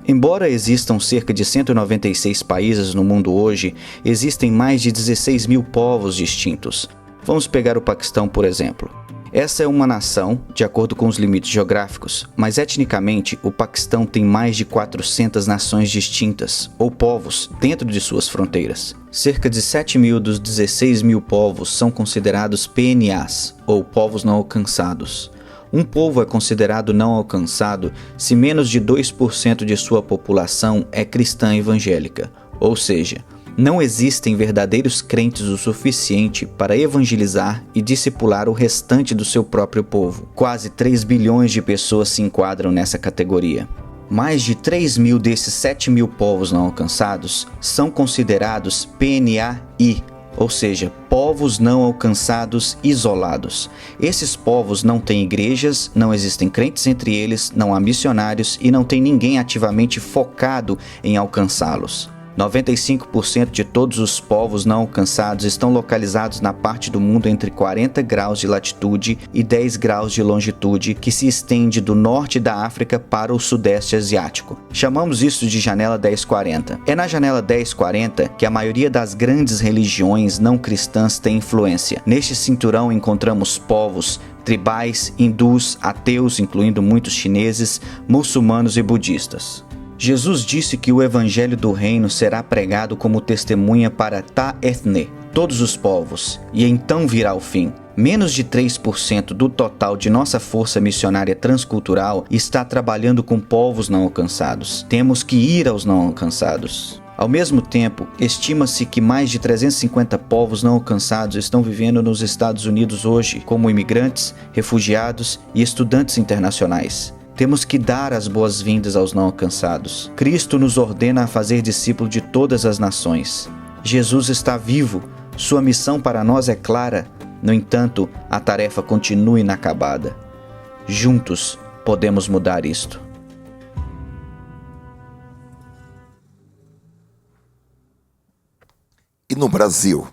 Embora existam cerca de 196 países no mundo hoje, existem mais de 16 mil povos distintos. Vamos pegar o Paquistão, por exemplo. Essa é uma nação, de acordo com os limites geográficos, mas etnicamente o Paquistão tem mais de 400 nações distintas, ou povos, dentro de suas fronteiras. Cerca de 7 mil dos 16 mil povos são considerados PNAs, ou povos não alcançados. Um povo é considerado não alcançado se menos de 2% de sua população é cristã evangélica, ou seja, não existem verdadeiros crentes o suficiente para evangelizar e discipular o restante do seu próprio povo. Quase 3 bilhões de pessoas se enquadram nessa categoria. Mais de 3 mil desses 7 mil povos não alcançados são considerados PNAI, ou seja, povos não alcançados isolados. Esses povos não têm igrejas, não existem crentes entre eles, não há missionários e não tem ninguém ativamente focado em alcançá-los. 95% de todos os povos não alcançados estão localizados na parte do mundo entre 40 graus de latitude e 10 graus de longitude, que se estende do norte da África para o sudeste asiático. Chamamos isso de janela 1040. É na janela 1040 que a maioria das grandes religiões não cristãs tem influência. Neste cinturão encontramos povos tribais, hindus, ateus, incluindo muitos chineses, muçulmanos e budistas. Jesus disse que o evangelho do reino será pregado como testemunha para tha ethne, todos os povos, e então virá o fim. Menos de 3% do total de nossa força missionária transcultural está trabalhando com povos não alcançados. Temos que ir aos não alcançados. Ao mesmo tempo, estima-se que mais de 350 povos não alcançados estão vivendo nos Estados Unidos hoje, como imigrantes, refugiados e estudantes internacionais. Temos que dar as boas-vindas aos não alcançados. Cristo nos ordena a fazer discípulo de todas as nações. Jesus está vivo, sua missão para nós é clara. No entanto, a tarefa continua inacabada. Juntos podemos mudar isto. E no Brasil?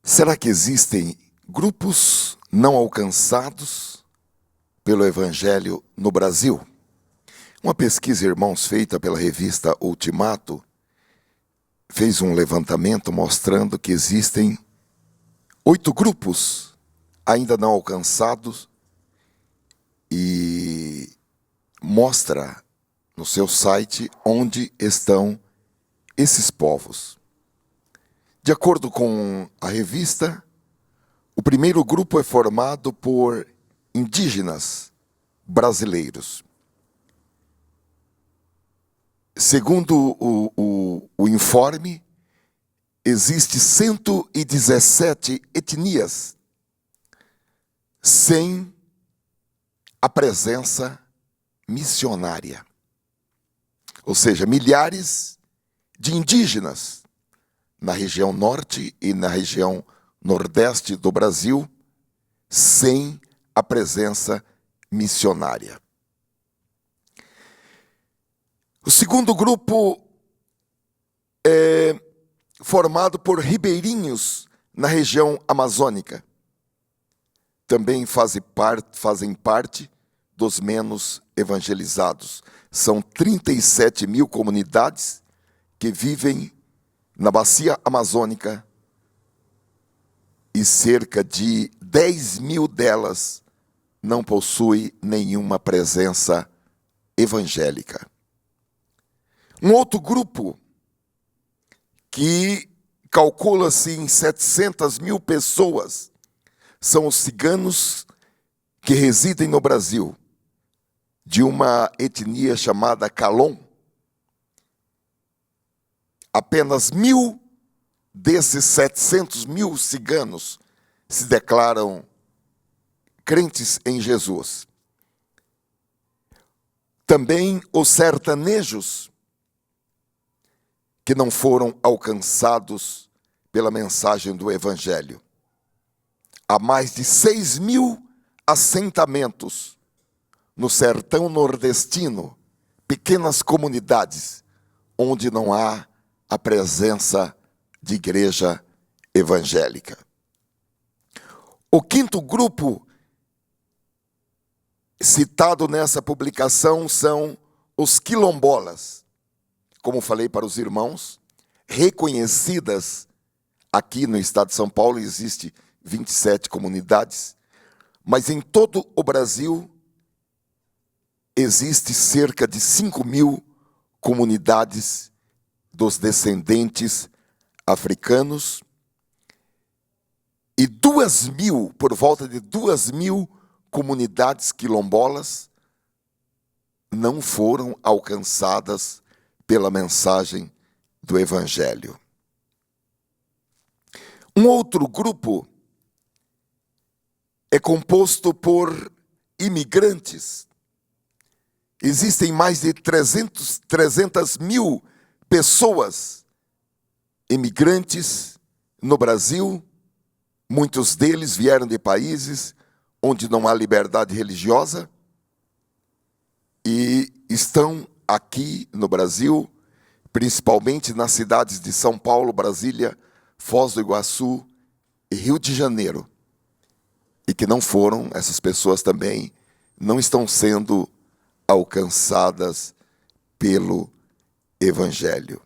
Será que existem grupos não alcançados pelo Evangelho no Brasil? Uma pesquisa, irmãos, feita pela revista Ultimato, fez um levantamento mostrando que existem 8 grupos ainda não alcançados e mostra no seu site onde estão esses povos. De acordo com a revista, o primeiro grupo é formado por indígenas brasileiros. Segundo o informe, existem 117 etnias sem a presença missionária. Ou seja, milhares de indígenas na região norte e na região nordeste do Brasil sem a presença missionária. O segundo grupo é formado por ribeirinhos na região amazônica. Também fazem parte dos menos evangelizados. São 37 mil comunidades que vivem na bacia amazônica e cerca de 10 mil delas não possuem nenhuma presença evangélica. Um outro grupo que calcula-se em 700 mil pessoas são os ciganos que residem no Brasil, de uma etnia chamada Calon. Apenas 1.000 desses 700 mil ciganos se declaram crentes em Jesus. Também os sertanejos, que não foram alcançados pela mensagem do Evangelho. Há mais de 6 mil assentamentos no sertão nordestino, pequenas comunidades, onde não há a presença de igreja evangélica. O quinto grupo citado nessa publicação são os quilombolas. Como falei para os irmãos, reconhecidas aqui no estado de São Paulo, existe 27 comunidades, mas em todo o Brasil existe cerca de 5 mil comunidades dos descendentes africanos e 2.000, por volta de 2.000 comunidades quilombolas não foram alcançadas pela mensagem do Evangelho. Um outro grupo é composto por imigrantes. Existem mais de 300 mil pessoas imigrantes no Brasil. Muitos deles vieram de países onde não há liberdade religiosa e estão aqui no Brasil, principalmente nas cidades de São Paulo, Brasília, Foz do Iguaçu e Rio de Janeiro. E que não foram, essas pessoas também não estão sendo alcançadas pelo Evangelho.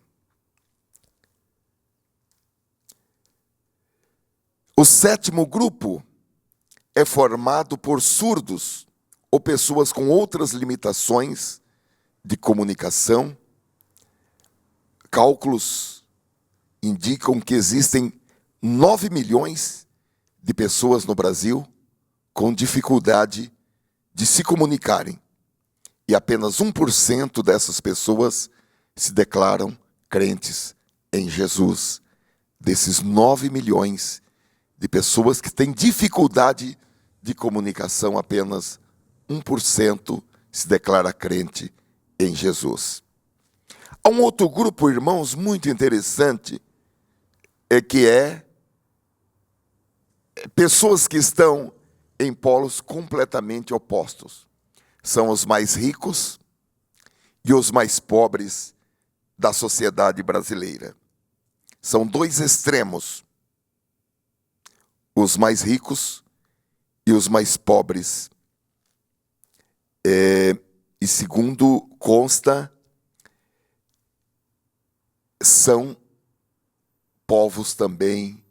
O sétimo grupo é formado por surdos ou pessoas com outras limitações de comunicação. Cálculos indicam que existem 9 milhões de pessoas no Brasil com dificuldade de se comunicarem. E apenas 1% dessas pessoas se declaram crentes em Jesus. Desses 9 milhões de pessoas que têm dificuldade de comunicação, apenas 1% se declara crente em Jesus. Há um outro grupo, irmãos, muito interessante, que é pessoas que estão em polos completamente opostos. São os mais ricos e os mais pobres da sociedade brasileira. São dois extremos, os mais ricos e os mais pobres. E segundo consta, são povos também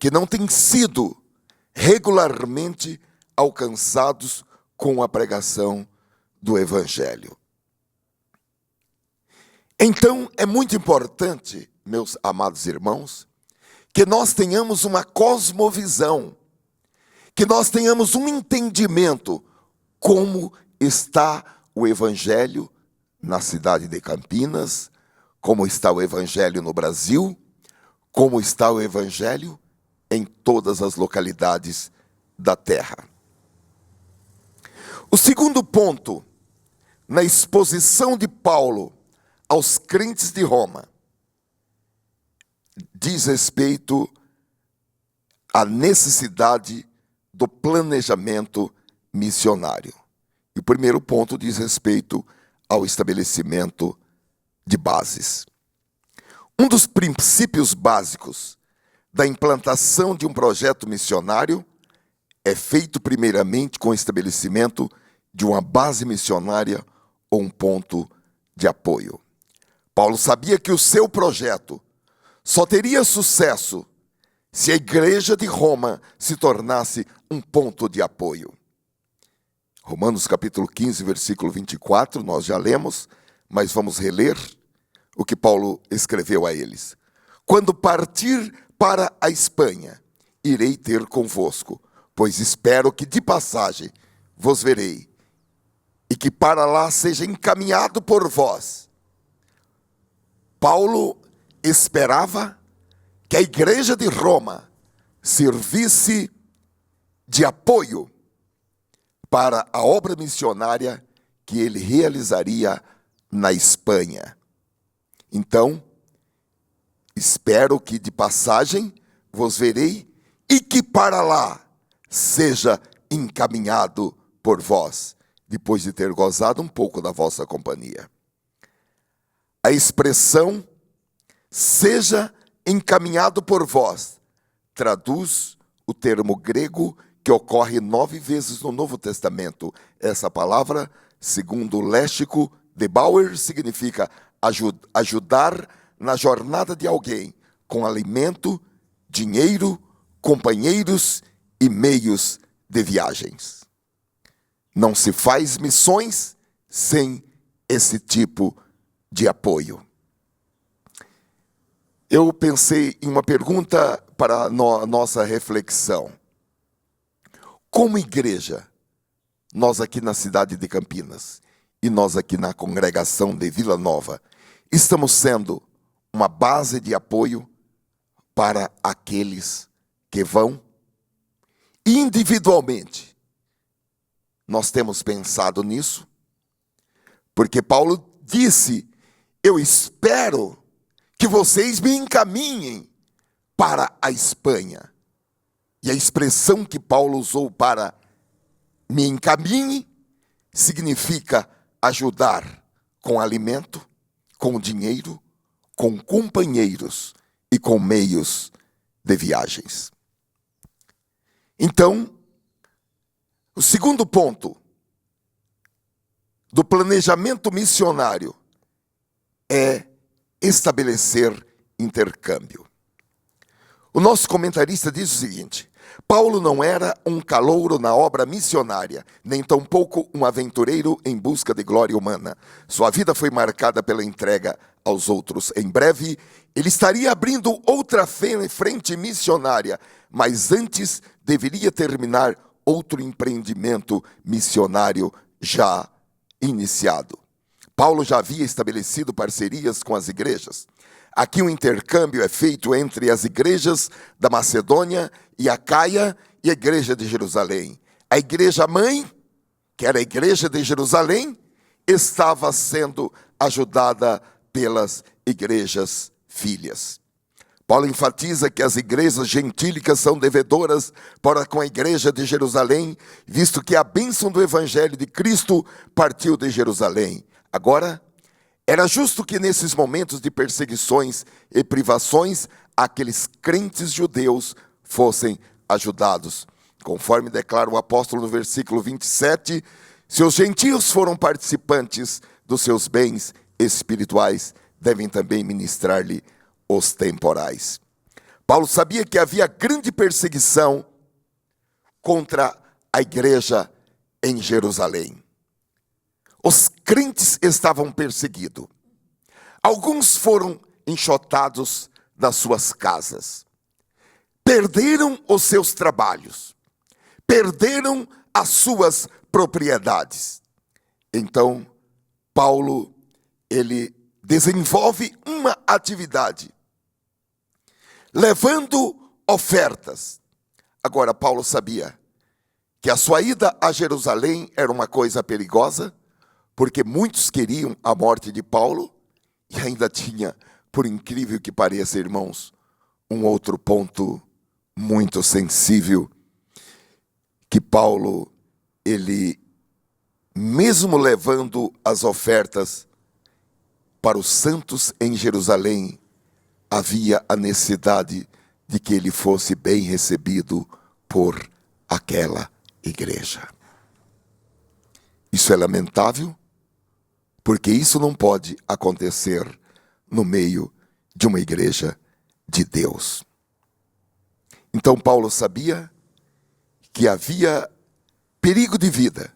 que não têm sido regularmente alcançados com a pregação do Evangelho. Então, é muito importante, meus amados irmãos, que nós tenhamos uma cosmovisão, que nós tenhamos um entendimento como está o Evangelho na cidade de Campinas, como está o Evangelho no Brasil, como está o Evangelho em todas as localidades da terra. O segundo ponto, na exposição de Paulo aos crentes de Roma, diz respeito à necessidade do planejamento missionário. E o primeiro ponto diz respeito ao estabelecimento de bases. Um dos princípios básicos da implantação de um projeto missionário é feito primeiramente com o estabelecimento de uma base missionária ou um ponto de apoio. Paulo sabia que o seu projeto só teria sucesso se a igreja de Roma se tornasse um ponto de apoio. Romanos capítulo 15, versículo 24, nós já lemos, mas vamos reler o que Paulo escreveu a eles. Quando partir para a Espanha, irei ter convosco, pois espero que de passagem vos verei, e que para lá seja encaminhado por vós. Paulo esperava que a igreja de Roma servisse de apoio para a obra missionária que ele realizaria na Espanha. Então, espero que de passagem vos verei e que para lá seja encaminhado por vós, depois de ter gozado um pouco da vossa companhia. A expressão seja encaminhado por vós traduz o termo grego que ocorre 9 vezes no Novo Testamento. Essa palavra, segundo o léxico de Bauer, significa ajudar na jornada de alguém com alimento, dinheiro, companheiros e meios de viagens. Não se faz missões sem esse tipo de apoio. Eu pensei em uma pergunta para a nossa reflexão. Como igreja, nós aqui na cidade de Campinas e nós aqui na congregação de Vila Nova, estamos sendo uma base de apoio para aqueles que vão? Individualmente, nós temos pensado nisso? Porque Paulo disse, eu espero que vocês me encaminhem para a Espanha. E a expressão que Paulo usou para me encaminhe significa ajudar com alimento, com dinheiro, com companheiros e com meios de viagens. Então, o segundo ponto do planejamento missionário é estabelecer intercâmbio. O nosso comentarista diz o seguinte: Paulo não era um calouro na obra missionária, nem tampouco um aventureiro em busca de glória humana. Sua vida foi marcada pela entrega aos outros. Em breve, ele estaria abrindo outra frente missionária, mas antes deveria terminar outro empreendimento missionário já iniciado. Paulo já havia estabelecido parcerias com as igrejas. Aqui o intercâmbio é feito entre as igrejas da Macedônia e Acaia e a igreja de Jerusalém. A igreja mãe, que era a igreja de Jerusalém, estava sendo ajudada pelas igrejas filhas. Paulo enfatiza que as igrejas gentílicas são devedoras para com a igreja de Jerusalém, visto que a bênção do evangelho de Cristo partiu de Jerusalém. Agora, era justo que nesses momentos de perseguições e privações, aqueles crentes judeus fossem ajudados. Conforme declara o apóstolo no versículo 27, se os gentios foram participantes dos seus bens espirituais, devem também ministrar-lhe os temporais. Paulo sabia que havia grande perseguição contra a igreja em Jerusalém. Os crentes estavam perseguidos. Alguns foram enxotados das suas casas. Perderam os seus trabalhos. Perderam as suas propriedades. Então, Paulo, ele desenvolve uma atividade, levando ofertas. Agora, Paulo sabia que a sua ida a Jerusalém era uma coisa perigosa, porque muitos queriam a morte de Paulo, e ainda tinha, por incrível que pareça, irmãos, um outro ponto muito sensível, que Paulo, ele, mesmo levando as ofertas para os santos em Jerusalém, havia a necessidade de que ele fosse bem recebido por aquela igreja. Isso é lamentável, porque isso não pode acontecer no meio de uma igreja de Deus. Então Paulo sabia que havia perigo de vida,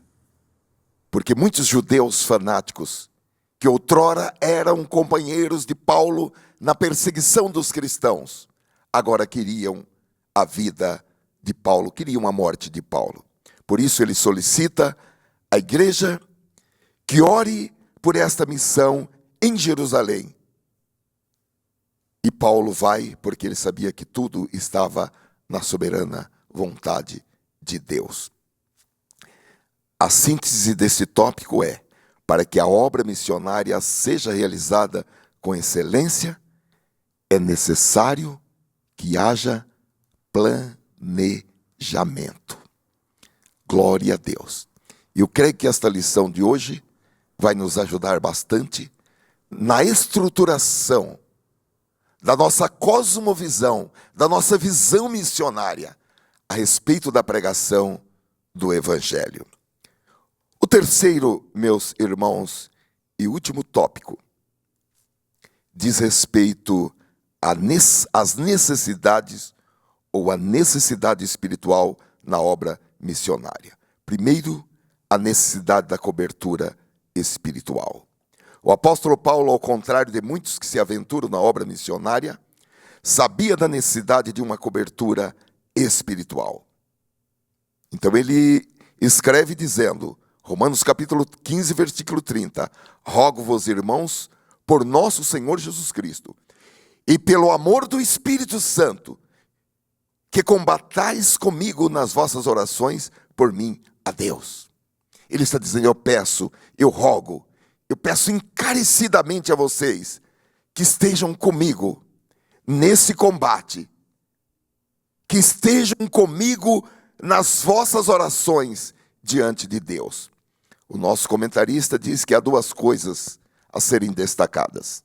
porque muitos judeus fanáticos, que outrora eram companheiros de Paulo na perseguição dos cristãos, agora queriam a vida de Paulo, queriam a morte de Paulo. Por isso ele solicita à igreja que ore por esta missão em Jerusalém. E Paulo vai, porque ele sabia que tudo estava na soberana vontade de Deus. A síntese desse tópico é: para que a obra missionária seja realizada com excelência, é necessário que haja planejamento. Glória a Deus. E eu creio que esta lição de hoje vai nos ajudar bastante na estruturação da nossa cosmovisão, da nossa visão missionária a respeito da pregação do Evangelho. O terceiro, meus irmãos, e último tópico, diz respeito às necessidades ou à necessidade espiritual na obra missionária. Primeiro, a necessidade da cobertura espiritual. O apóstolo Paulo, ao contrário de muitos que se aventuram na obra missionária, sabia da necessidade de uma cobertura espiritual. Então ele escreve dizendo, Romanos capítulo 15, versículo 30, rogo-vos, irmãos, por nosso Senhor Jesus Cristo, e pelo amor do Espírito Santo, que combatais comigo nas vossas orações por mim a Deus. Ele está dizendo, eu peço, eu rogo, eu peço encarecidamente a vocês que estejam comigo nesse combate, que estejam comigo nas vossas orações diante de Deus. O nosso comentarista diz que há duas coisas a serem destacadas.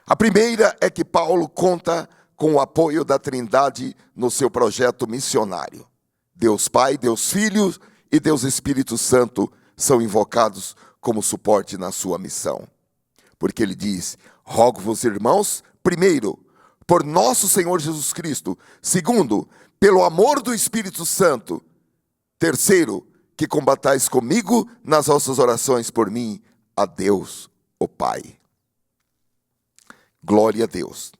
A primeira é que Paulo conta com o apoio da Trindade no seu projeto missionário. Deus Pai, Deus Filho e Deus Espírito Santo são invocados como suporte na sua missão. Porque ele diz, rogo-vos, irmãos, primeiro, por nosso Senhor Jesus Cristo. Segundo, pelo amor do Espírito Santo. Terceiro, que combatais comigo nas vossas orações por mim, a Deus, o Pai. Glória a Deus.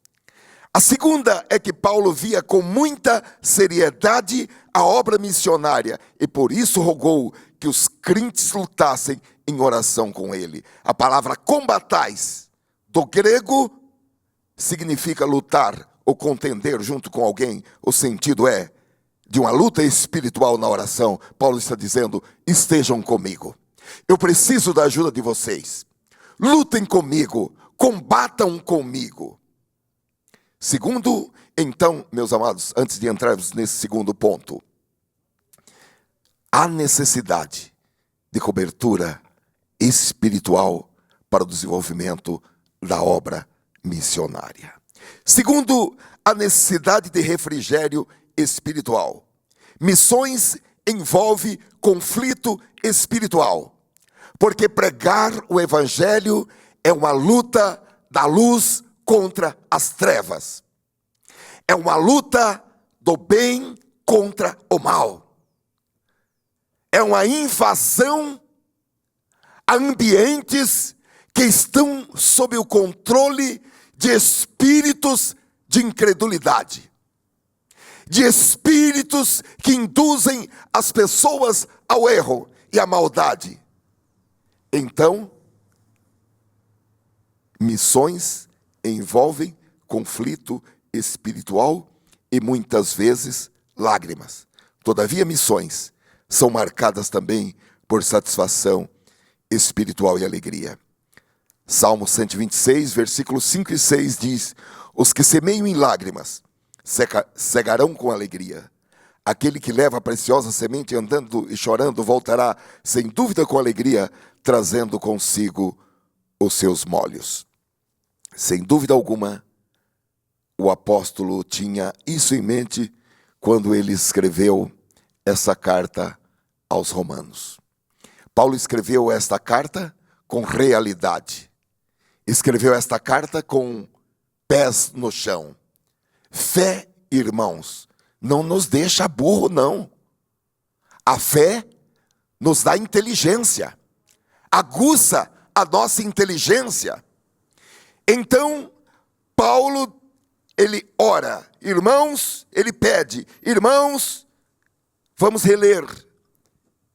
A segunda é que Paulo via com muita seriedade a obra missionária e por isso rogou que os crentes lutassem em oração com ele. A palavra combatais, do grego, significa lutar ou contender junto com alguém. O sentido é de uma luta espiritual na oração. Paulo está dizendo, estejam comigo. Eu preciso da ajuda de vocês. lutem comigo, combatam comigo. Segundo, então, meus amados, antes de entrarmos nesse segundo ponto, há necessidade de cobertura espiritual para o desenvolvimento da obra missionária. Segundo, a necessidade de refrigério espiritual. Missões envolve conflito espiritual, porque pregar o evangelho é uma luta da luz contra as trevas. É uma luta do bem contra o mal. É uma invasão a ambientes que estão sob o controle de espíritos de incredulidade, de espíritos que induzem as pessoas ao erro e à maldade. Então, missões envolvem conflito espiritual e muitas vezes lágrimas. Todavia, missões são marcadas também por satisfação espiritual e alegria. Salmo 126, versículos 5 e 6 diz: os que semeiam em lágrimas cegarão com alegria. Aquele que leva a preciosa semente andando e chorando voltará sem dúvida com alegria, trazendo consigo os seus molhos. Sem dúvida alguma, o apóstolo tinha isso em mente quando ele escreveu essa carta aos Romanos. Paulo escreveu esta carta com realidade. Escreveu esta carta com pés no chão. Fé, irmãos, não nos deixa burro, não. A fé nos dá inteligência, aguça a nossa inteligência. Então, Paulo, ele ora, irmãos, ele pede, irmãos, vamos reler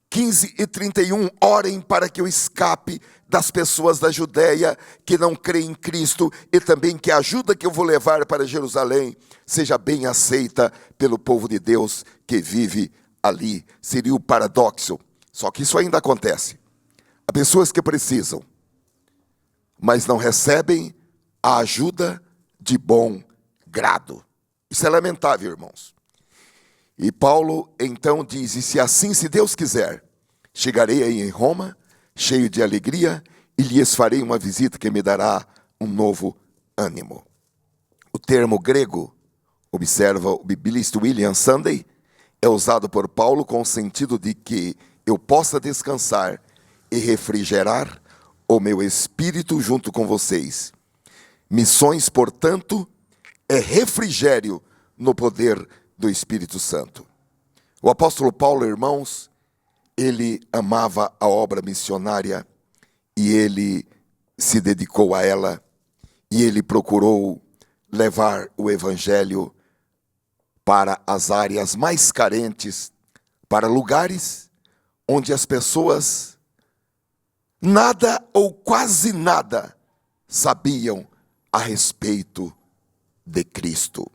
15 e 31, orem para que eu escape das pessoas da Judéia que não creem em Cristo e também que a ajuda que eu vou levar para Jerusalém seja bem aceita pelo povo de Deus que vive ali. Seria o paradoxo, só que isso ainda acontece. Há pessoas que precisam, mas não recebem a ajuda de bom grado. Isso é lamentável, irmãos. E Paulo então diz: e se assim, se Deus quiser, chegarei aí em Roma, cheio de alegria, e lhes farei uma visita que me dará um novo ânimo. O termo grego, observa o biblista William Sunday, é usado por Paulo com o sentido de que eu possa descansar e refrigerar o meu espírito junto com vocês. Missões, portanto, é refrigério no poder do Espírito Santo. O apóstolo Paulo, irmãos, ele amava a obra missionária e ele se dedicou a ela e ele procurou levar o evangelho para as áreas mais carentes, para lugares onde as pessoas nada ou quase nada sabiam a respeito de Cristo.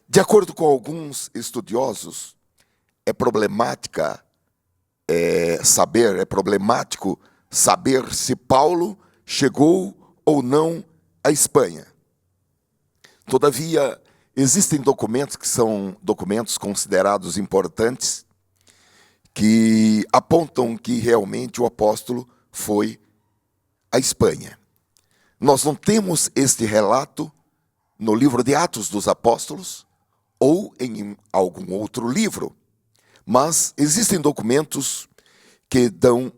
De acordo com alguns estudiosos, é problemático saber se Paulo chegou ou não à Espanha. Todavia, existem documentos que são documentos considerados importantes que apontam que realmente o apóstolo foi à Espanha. Nós não temos este relato no livro de Atos dos Apóstolos ou em algum outro livro, mas existem documentos que dão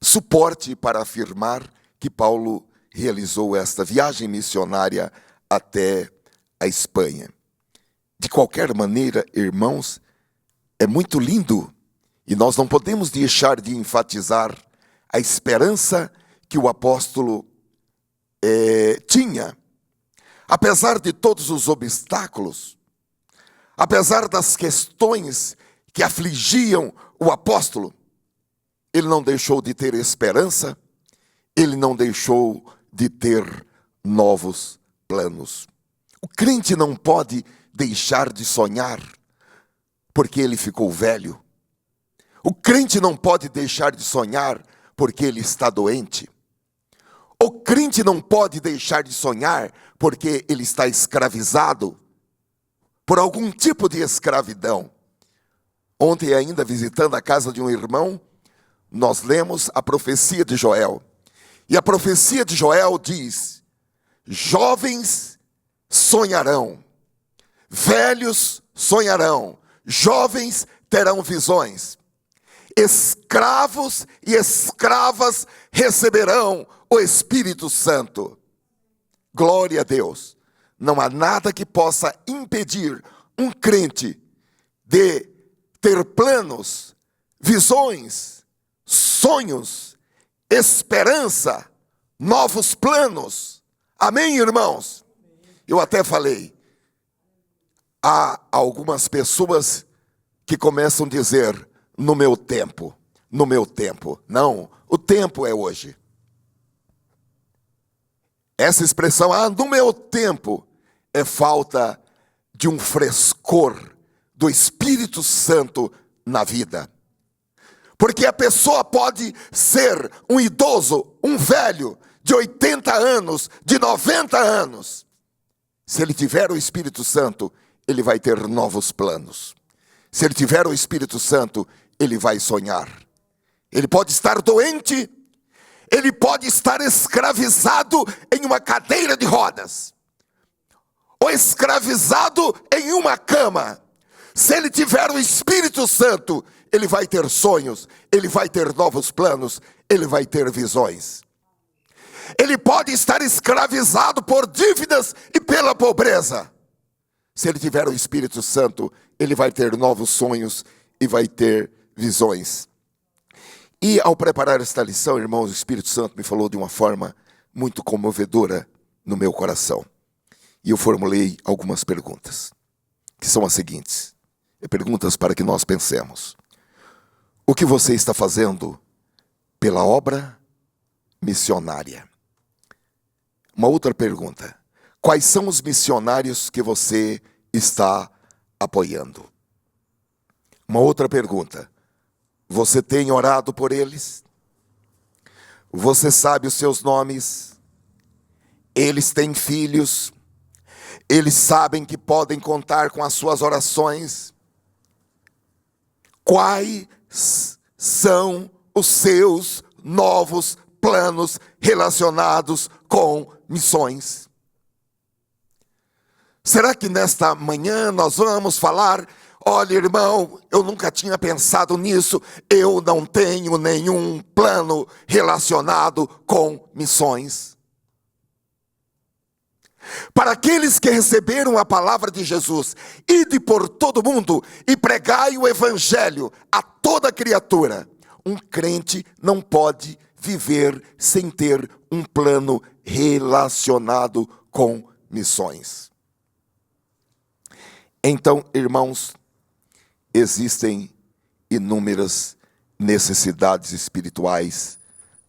suporte para afirmar que Paulo realizou esta viagem missionária até a Espanha. De qualquer maneira, irmãos, é muito lindo e nós não podemos deixar de enfatizar a esperança que o apóstolo tinha. Apesar de todos os obstáculos, apesar das questões que afligiam o apóstolo, ele não deixou de ter esperança, ele não deixou de ter novos planos. O crente não pode deixar de sonhar porque ele ficou velho. O crente não pode deixar de sonhar porque ele está doente. O crente não pode deixar de sonhar porque ele está escravizado por algum tipo de escravidão. Ontem, ainda visitando a casa de um irmão, nós lemos a profecia de Joel. E a profecia de Joel diz: jovens sonharão, velhos sonharão, jovens terão visões, escravos e escravas receberão o Espírito Santo. Glória a Deus. Não há nada que possa impedir um crente de ter planos, visões, sonhos, esperança, novos planos. Amém, irmãos? Eu até falei, há algumas pessoas que começam a dizer, no meu tempo, no meu tempo. Não, o tempo é hoje. Essa expressão, no meu tempo, é falta de um frescor do Espírito Santo na vida. Porque a pessoa pode ser um idoso, um velho, de 80 anos, de 90 anos. Se ele tiver o Espírito Santo, ele vai ter novos planos. Se ele tiver o Espírito Santo, ele vai sonhar. Ele pode estar doente, ele pode estar escravizado em uma cadeira de rodas, ou escravizado em uma cama. Se ele tiver o Espírito Santo, ele vai ter sonhos, ele vai ter novos planos, ele vai ter visões. Ele pode estar escravizado por dívidas e pela pobreza. Se ele tiver o Espírito Santo, ele vai ter novos sonhos e vai ter visões. E ao preparar esta lição, irmãos, o Espírito Santo me falou de uma forma muito comovedora no meu coração. E eu formulei algumas perguntas, que são as seguintes. Perguntas para que nós pensemos. O que você está fazendo pela obra missionária? Uma outra pergunta. Quais são os missionários que você está apoiando? Uma outra pergunta. Você tem orado por eles? Você sabe os seus nomes? Eles têm filhos? Eles sabem que podem contar com as suas orações? Quais são os seus novos planos relacionados com missões? Será que nesta manhã nós vamos falar: olha, irmão, eu nunca tinha pensado nisso, eu não tenho nenhum plano relacionado com missões? Para aqueles que receberam a palavra de Jesus, ide por todo mundo e pregai o evangelho a toda criatura. Um crente não pode viver sem ter um plano relacionado com missões. Então, irmãos, existem inúmeras necessidades espirituais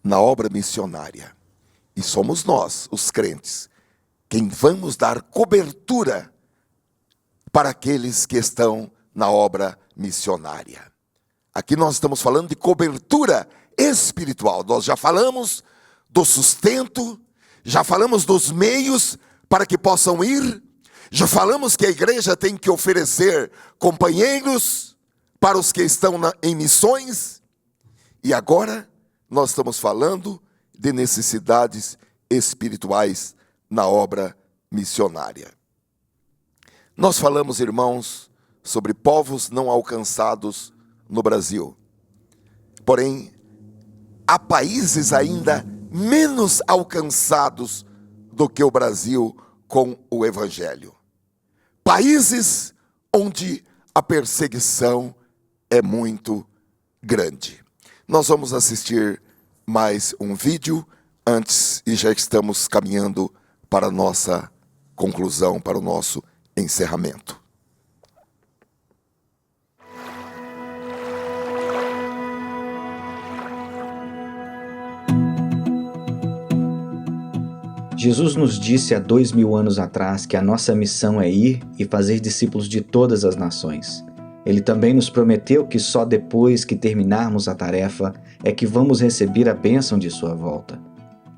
na obra missionária. E somos nós, os crentes, quem vamos dar cobertura para aqueles que estão na obra missionária. Aqui nós estamos falando de cobertura espiritual. Nós já falamos do sustento, já falamos dos meios para que possam ir, já falamos que a igreja tem que oferecer companheiros para os que estão em missões. E agora nós estamos falando de necessidades espirituais na obra missionária. Nós falamos, irmãos, sobre povos não alcançados no Brasil. Porém, há países ainda menos alcançados do que o Brasil com o Evangelho. Países onde a perseguição é muito grande. Nós vamos assistir mais um vídeo antes e já estamos caminhando para a nossa conclusão, para o nosso encerramento. Jesus nos disse há 2000 anos atrás que a nossa missão é ir e fazer discípulos de todas as nações. Ele também nos prometeu que só depois que terminarmos a tarefa é que vamos receber a bênção de sua volta.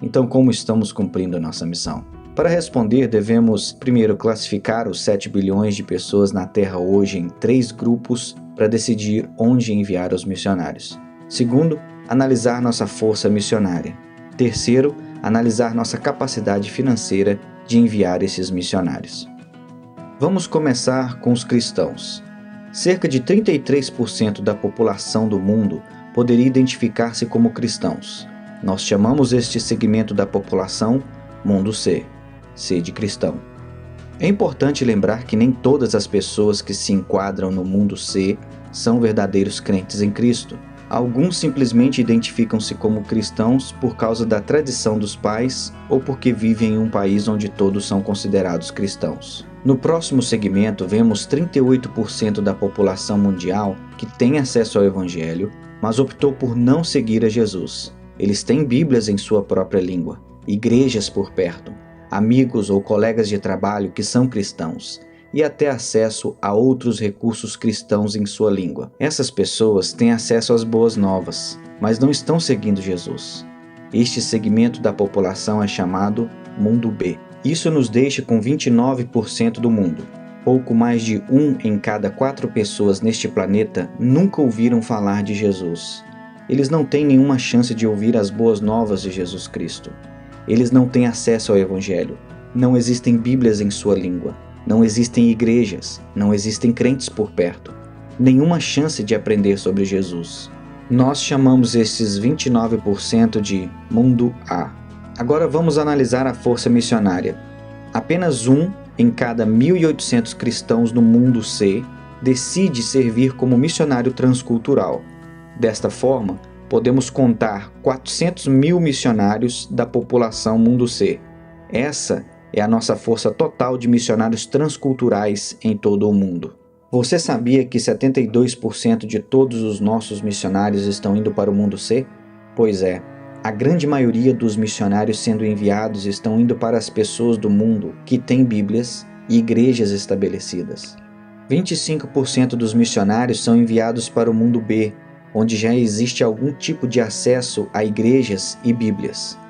Então, como estamos cumprindo a nossa missão? Para responder, devemos primeiro classificar os 7 bilhões de pessoas na Terra hoje em 3 grupos para decidir onde enviar os missionários. Segundo, analisar nossa força missionária. Terceiro, analisar nossa capacidade financeira de enviar esses missionários. Vamos começar com os cristãos. Cerca de 33% da população do mundo poderia identificar-se como cristãos. Nós chamamos este segmento da população Mundo C, C de cristão. É importante lembrar que nem todas as pessoas que se enquadram no Mundo C são verdadeiros crentes em Cristo. Alguns simplesmente identificam-se como cristãos por causa da tradição dos pais ou porque vivem em um país onde todos são considerados cristãos. No próximo segmento, vemos 38% da população mundial que tem acesso ao Evangelho, mas optou por não seguir a Jesus. Eles têm Bíblias em sua própria língua, igrejas por perto, amigos ou colegas de trabalho que são cristãos, e até acesso a outros recursos cristãos em sua língua. Essas pessoas têm acesso às boas novas, mas não estão seguindo Jesus. Este segmento da população é chamado Mundo B. Isso nos deixa com 29% do mundo. Pouco mais de 1 em cada 4 pessoas neste planeta nunca ouviram falar de Jesus. Eles não têm nenhuma chance de ouvir as boas novas de Jesus Cristo. Eles não têm acesso ao Evangelho. Não existem Bíblias em sua língua. Não existem igrejas, não existem crentes por perto, nenhuma chance de aprender sobre Jesus. Nós chamamos esses 29% de Mundo A. Agora vamos analisar a força missionária. Apenas 1 em cada 1.800 cristãos no Mundo C decide servir como missionário transcultural. Desta forma, podemos contar 400 mil missionários da população Mundo C. Essa é a nossa força total de missionários transculturais em todo o mundo. Você sabia que 72% de todos os nossos missionários estão indo para o Mundo C? Pois é, a grande maioria dos missionários sendo enviados estão indo para as pessoas do mundo que têm Bíblias e igrejas estabelecidas. 25% dos missionários são enviados para o Mundo B, onde já existe algum tipo de acesso a igrejas e Bíblias.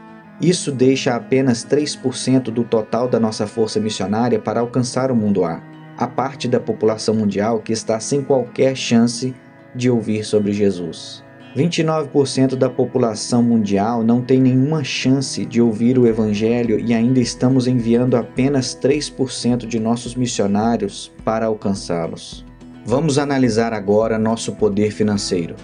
Isso deixa apenas 3% do total da nossa força missionária para alcançar o Mundo A, a parte da população mundial que está sem qualquer chance de ouvir sobre Jesus. 29% da população mundial não tem nenhuma chance de ouvir o Evangelho e ainda estamos enviando apenas 3% de nossos missionários para alcançá-los. Vamos analisar agora nosso poder financeiro.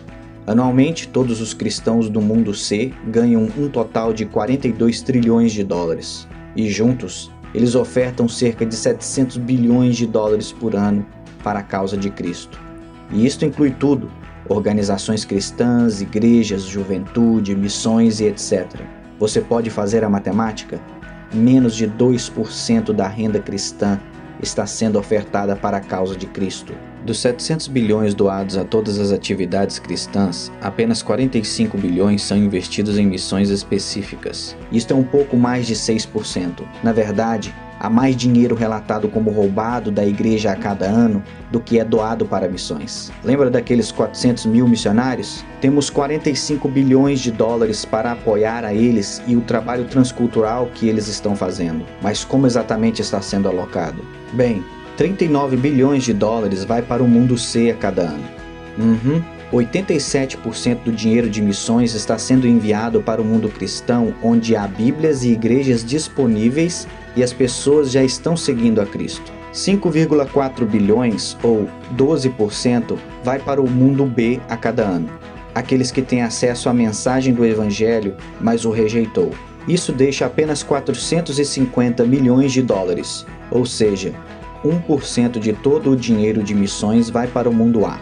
Anualmente, todos os cristãos do Mundo C ganham um total de 42 trilhões de dólares. E juntos, eles ofertam cerca de 700 bilhões de dólares por ano para a causa de Cristo. E isto inclui tudo: organizações cristãs, igrejas, juventude, missões e etc. Você pode fazer a matemática? Menos de 2% da renda cristã está sendo ofertada para a causa de Cristo. Dos 700 bilhões doados a todas as atividades cristãs, apenas 45 bilhões são investidos em missões específicas. Isto é um pouco mais de 6%. Na verdade, há mais dinheiro relatado como roubado da igreja a cada ano do que é doado para missões. Lembra daqueles 400 mil missionários? Temos 45 bilhões de dólares para apoiar a eles e o trabalho transcultural que eles estão fazendo. Mas como exatamente está sendo alocado? Bem, 39 bilhões de dólares vai para o Mundo C a cada ano. 87% do dinheiro de missões está sendo enviado para o mundo cristão, onde há Bíblias e igrejas disponíveis e as pessoas já estão seguindo a Cristo. 5,4 bilhões, ou 12%, vai para o Mundo B a cada ano. Aqueles que têm acesso à mensagem do Evangelho, mas o rejeitou. Isso deixa apenas 450 milhões de dólares, ou seja, 1% de todo o dinheiro de missões vai para o Mundo A,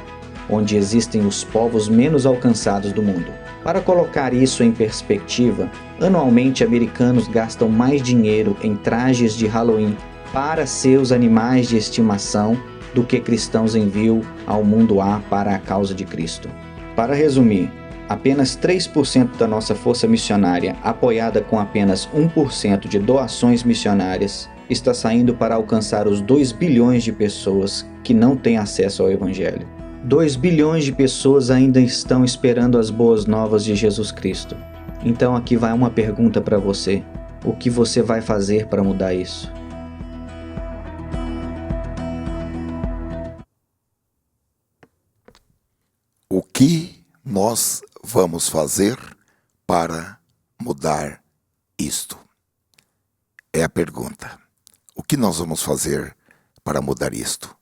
onde existem os povos menos alcançados do mundo. Para colocar isso em perspectiva, anualmente americanos gastam mais dinheiro em trajes de Halloween para seus animais de estimação do que cristãos enviam ao Mundo A para a causa de Cristo. Para resumir, apenas 3% da nossa força missionária, apoiada com apenas 1% de doações missionárias, está saindo para alcançar os 2 bilhões de pessoas que não têm acesso ao Evangelho. 2 bilhões de pessoas ainda estão esperando as boas novas de Jesus Cristo. Então aqui vai uma pergunta para você. O que você vai fazer para mudar isso? O que nós vamos fazer para mudar isto? É a pergunta. O que nós vamos fazer para mudar isto?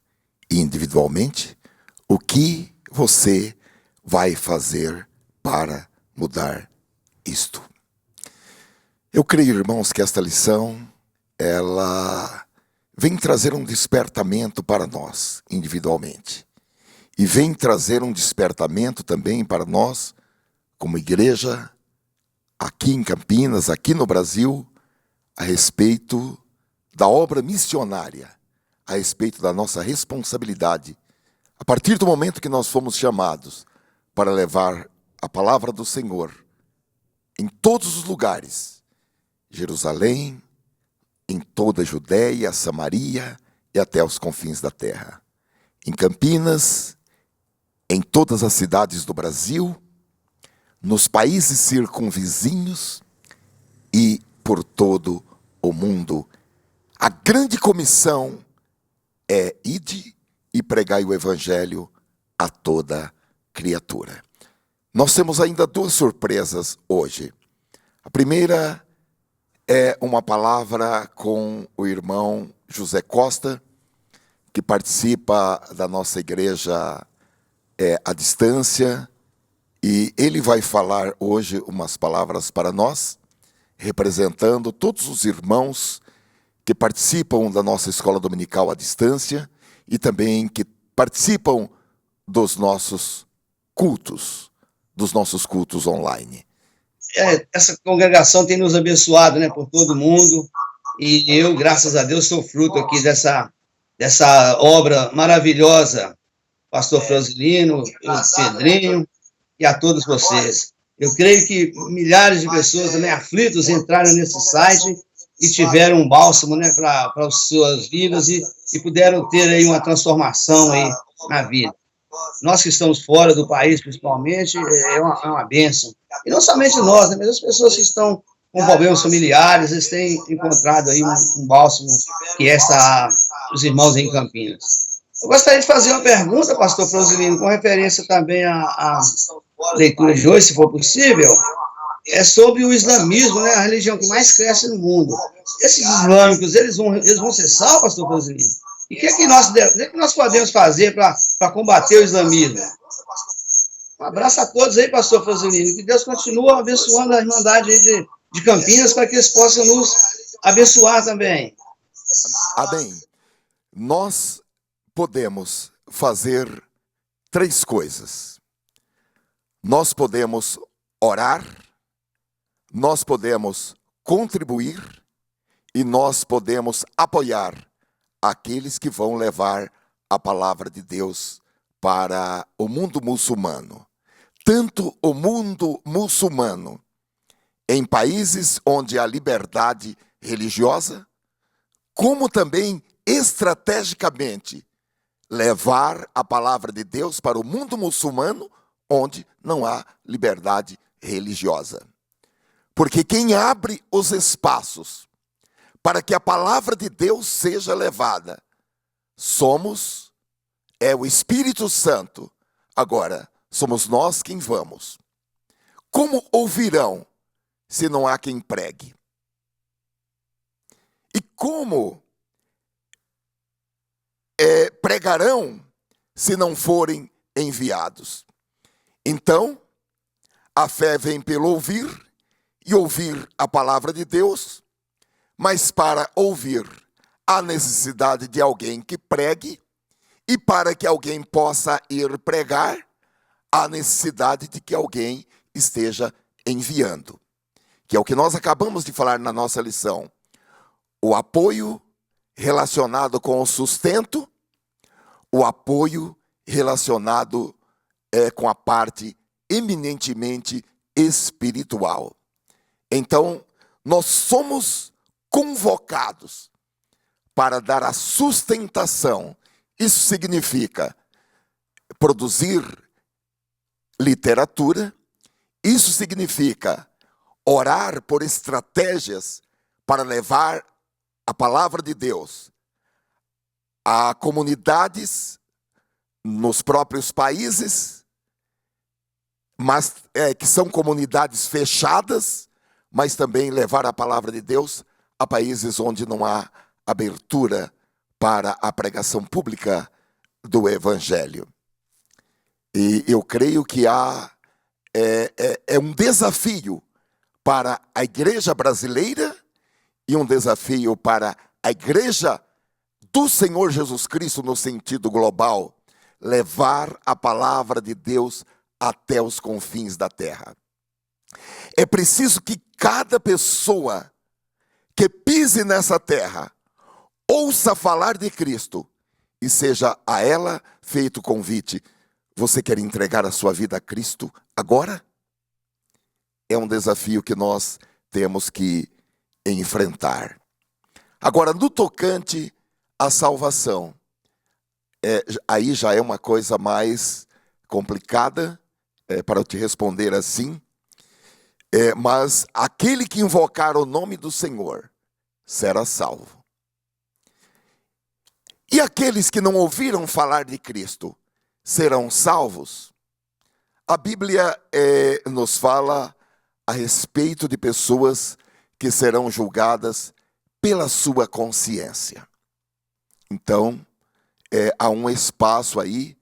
E individualmente, o que você vai fazer para mudar isto? Eu creio, irmãos, que esta lição, ela vem trazer um despertamento para nós, individualmente. E vem trazer um despertamento também para nós, como igreja, aqui em Campinas, aqui no Brasil, a respeito da obra missionária, a respeito da nossa responsabilidade, a partir do momento que nós fomos chamados para levar a palavra do Senhor em todos os lugares, Jerusalém, em toda a Judéia, Samaria e até os confins da terra. Em Campinas, em todas as cidades do Brasil, nos países circunvizinhos e por todo o mundo. A grande comissão é ide e pregai o evangelho a toda criatura. Nós temos ainda 2 surpresas hoje. A primeira é uma palavra com o irmão José Costa, que participa da nossa igreja à distância, e ele vai falar hoje umas palavras para nós, representando todos os irmãos que participam da nossa escola dominical à distância e também que participam dos nossos cultos online. Essa congregação tem nos abençoado, né, por todo mundo, e eu, graças a Deus, sou fruto aqui dessa obra maravilhosa, pastor Franzilino, Pedrinho e a todos vocês. Eu creio que milhares de pessoas também aflitos entraram nesse site e tiveram um bálsamo, né, para as suas vidas e puderam ter aí uma transformação aí na vida. Nós que estamos fora do país, principalmente, é uma bênção. E não somente nós, né, mas as pessoas que estão com problemas familiares, eles têm encontrado aí um bálsamo, que é os irmãos em Campinas. Eu gostaria de fazer uma pergunta, pastor Franzilino, com referência também à leitura de hoje, se for possível, é sobre o islamismo, né, a religião que mais cresce no mundo. Esses islâmicos, eles vão ser salvos, pastor Franzilino? E o que é que nós podemos fazer para combater o islamismo? Um abraço a todos aí, pastor Franzilino, que Deus continue abençoando a Irmandade aí de Campinas, para que eles possam nos abençoar também. Amém. Nós podemos fazer 3 coisas. Nós podemos orar, nós podemos contribuir e nós podemos apoiar aqueles que vão levar a palavra de Deus para o mundo muçulmano. Tanto o mundo muçulmano, em países onde há liberdade religiosa, como também estrategicamente levar a palavra de Deus para o mundo muçulmano, onde não há liberdade religiosa. Porque quem abre os espaços para que a palavra de Deus seja levada, é o Espírito Santo. Agora, somos nós quem vamos. Como ouvirão se não há quem pregue? E como pregarão se não forem enviados? Então, a fé vem pelo ouvir, e ouvir a palavra de Deus, mas para ouvir há necessidade de alguém que pregue, e para que alguém possa ir pregar, há necessidade de que alguém esteja enviando. Que é o que nós acabamos de falar na nossa lição. O apoio relacionado com o sustento, o apoio relacionado com a parte eminentemente espiritual. Então, nós somos convocados para dar a sustentação. Isso significa produzir literatura, isso significa orar por estratégias para levar a palavra de Deus a comunidades nos próprios países, mas que são comunidades fechadas, mas também levar a palavra de Deus a países onde não há abertura para a pregação pública do Evangelho. E eu creio que é um desafio para a igreja brasileira e um desafio para a igreja do Senhor Jesus Cristo no sentido global, levar a palavra de Deus até os confins da terra. É preciso que cada pessoa que pise nessa terra ouça falar de Cristo e seja a ela feito o convite. Você quer entregar a sua vida a Cristo agora? É um desafio que nós temos que enfrentar. Agora, no tocante à salvação, aí já é uma coisa mais complicada para eu te responder assim. Mas aquele que invocar o nome do Senhor será salvo. E aqueles que não ouviram falar de Cristo serão salvos? A Bíblia nos fala a respeito de pessoas que serão julgadas pela sua consciência. Então, há um espaço aí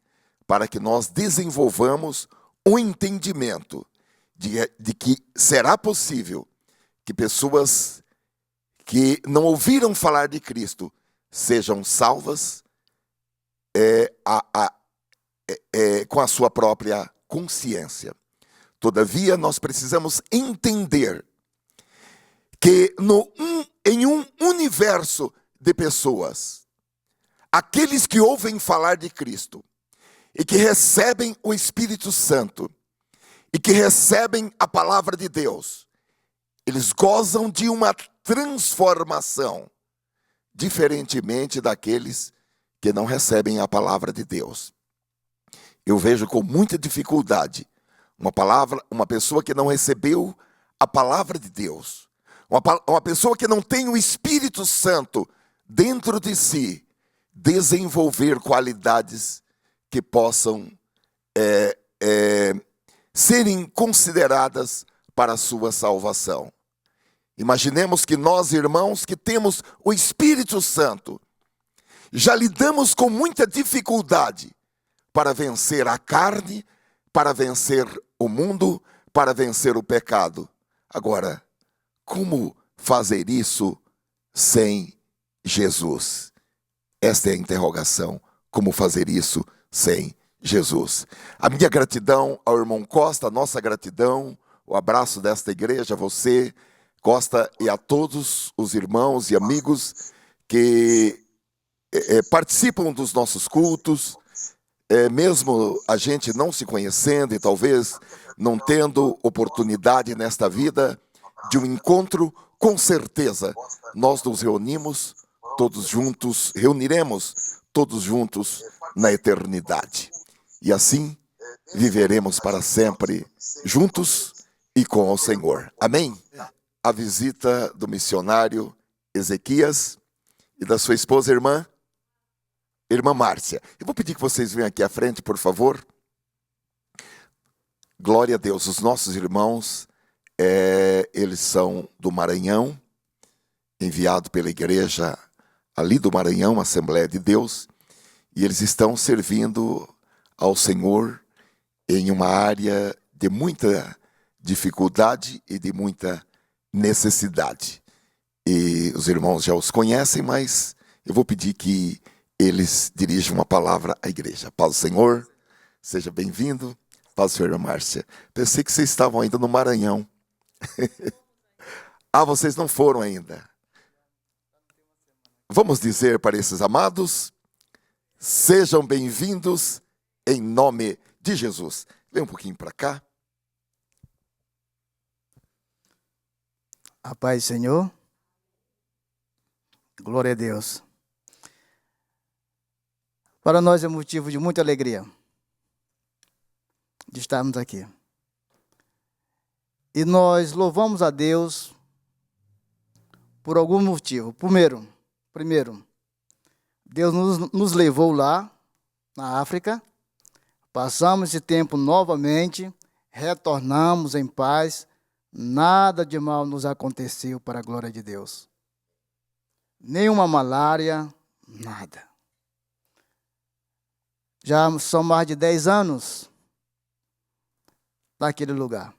para que nós desenvolvamos um entendimento de que será possível que pessoas que não ouviram falar de Cristo sejam salvas com a sua própria consciência. Todavia, nós precisamos entender que em um universo de pessoas, aqueles que ouvem falar de Cristo e que recebem o Espírito Santo e que recebem a palavra de Deus, eles gozam de uma transformação, diferentemente daqueles que não recebem a palavra de Deus. Eu vejo com muita dificuldade uma pessoa que não recebeu a palavra de Deus, uma pessoa que não tem o Espírito Santo dentro de si, desenvolver qualidades que possam serem consideradas para a sua salvação. Imaginemos que nós, irmãos, que temos o Espírito Santo, já lidamos com muita dificuldade para vencer a carne, para vencer o mundo, para vencer o pecado. Agora, como fazer isso sem Jesus? Esta é a interrogação. Como fazer isso sem Jesus? A minha gratidão ao irmão Costa, a nossa gratidão, o abraço desta igreja, a você, Costa, e a todos os irmãos e amigos que participam dos nossos cultos, mesmo a gente não se conhecendo e talvez não tendo oportunidade nesta vida de um encontro, com certeza nós nos reuniremos todos juntos na eternidade. E assim viveremos para sempre juntos e com o Senhor. Amém? A visita do missionário Ezequias e da sua esposa irmã Márcia. Eu vou pedir que vocês venham aqui à frente, por favor. Glória a Deus. Os nossos irmãos, eles são do Maranhão, enviado pela igreja ali do Maranhão, Assembleia de Deus, e eles estão servindo ao Senhor em uma área de muita dificuldade e de muita necessidade. E os irmãos já os conhecem, mas eu vou pedir que eles dirijam uma palavra à igreja. Paz do Senhor, seja bem-vindo. Paz do Senhor, Márcia. Pensei que vocês estavam ainda no Maranhão. Vocês não foram ainda. Vamos dizer para esses amados, sejam bem-vindos em nome de Jesus. Vem um pouquinho para cá. A paz do Senhor. Glória a Deus. Para nós é motivo de muita alegria de estarmos aqui. E nós louvamos a Deus por algum motivo. Primeiro, Deus nos levou lá, na África, passamos esse tempo novamente, retornamos em paz, nada de mal nos aconteceu para a glória de Deus. Nenhuma malária, nada. Já são mais de 10 anos naquele lugar.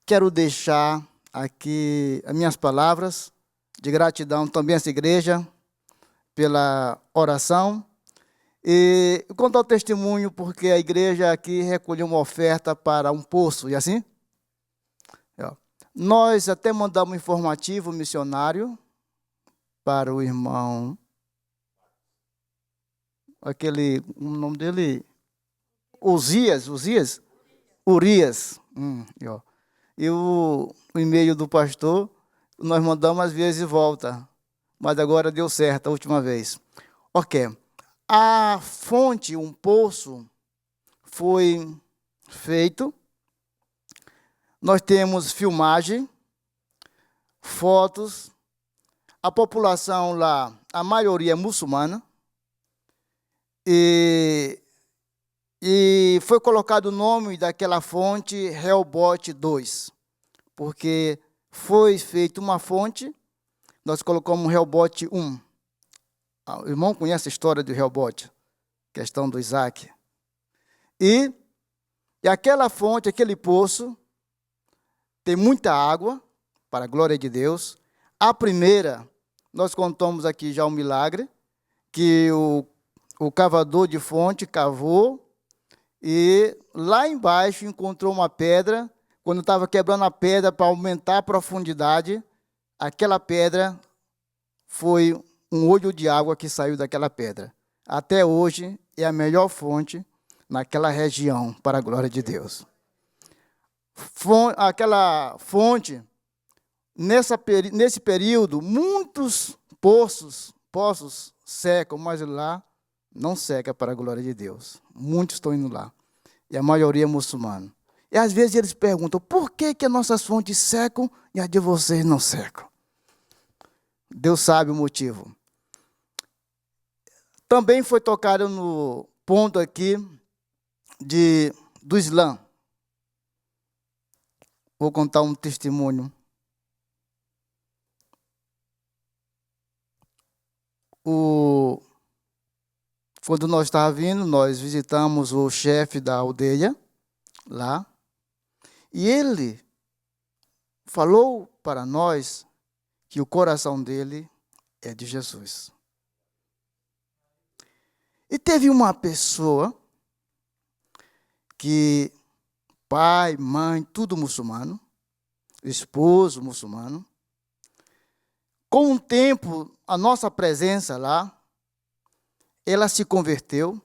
Quero deixar aqui as minhas palavras de gratidão também a essa igreja pela oração e contar o testemunho porque a igreja aqui recolheu uma oferta para um poço, e assim? Nós até mandamos um informativo missionário para o irmão, o nome dele, Urias. E o e-mail do pastor, nós mandamos às vezes e volta. Mas agora deu certo a última vez. Ok. A fonte, um poço, foi feito. Nós temos filmagem, fotos. A população lá, a maioria é muçulmana. E foi colocado o nome daquela fonte Rehobote 2, porque foi feita uma fonte, nós colocamos Rehobote 1. O irmão conhece a história do Rehobote, questão do Isaac. E aquela fonte, aquele poço, tem muita água, para a glória de Deus. A primeira, nós contamos aqui já um milagre, que o cavador de fonte cavou e lá embaixo encontrou uma pedra. Quando estava quebrando a pedra para aumentar a profundidade, aquela pedra foi um olho de água que saiu daquela pedra. Até hoje é a melhor fonte naquela região, para a glória de Deus. Aquela fonte, nesse período, muitos poços secam, mas lá não seca para a glória de Deus. Muitos estão indo lá. E a maioria é muçulmana. E às vezes eles perguntam, por que as nossas fontes secam e as de vocês não secam? Deus sabe o motivo. Também foi tocado no ponto aqui do Islã. Vou contar um testemunho. Quando nós estávamos vindo, nós visitamos o chefe da aldeia lá. E ele falou para nós que o coração dele é de Jesus. E teve uma pessoa que, pai, mãe, tudo muçulmano, esposo muçulmano. Com o tempo, a nossa presença lá, ela se converteu.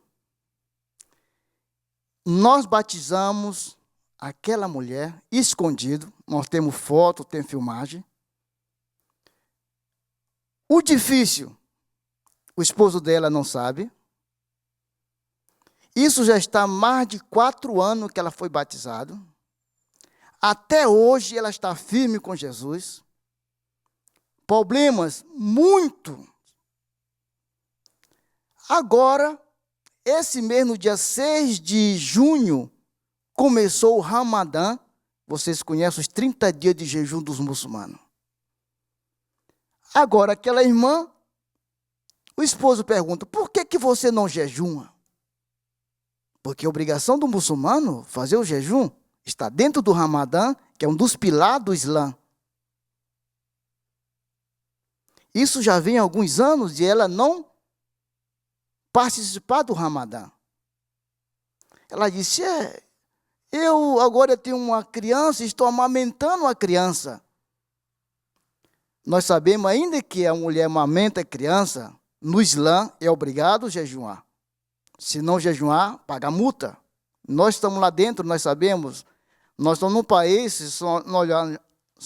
Nós batizamos aquela mulher, escondido. Nós temos foto, tem filmagem. O difícil, o esposo dela não sabe. Isso já está há mais de 4 anos que ela foi batizada. Até hoje ela está firme com Jesus. Problemas muito. Agora, esse mês, no dia 6 de junho, começou o Ramadã. Vocês conhecem os 30 dias de jejum dos muçulmanos. Agora, aquela irmã, o esposo pergunta, por que você não jejuma? Porque a obrigação do muçulmano, fazer o jejum, está dentro do Ramadã, que é um dos pilares do Islã. Isso já vem há alguns anos e ela não participar do Ramadã. Ela disse, eu agora tenho uma criança, estou amamentando a criança. Nós sabemos ainda que a mulher amamenta a criança, no Islã é obrigado a jejuar. Se não jejuar, paga multa. Nós estamos lá dentro, nós sabemos. Nós estamos num país, se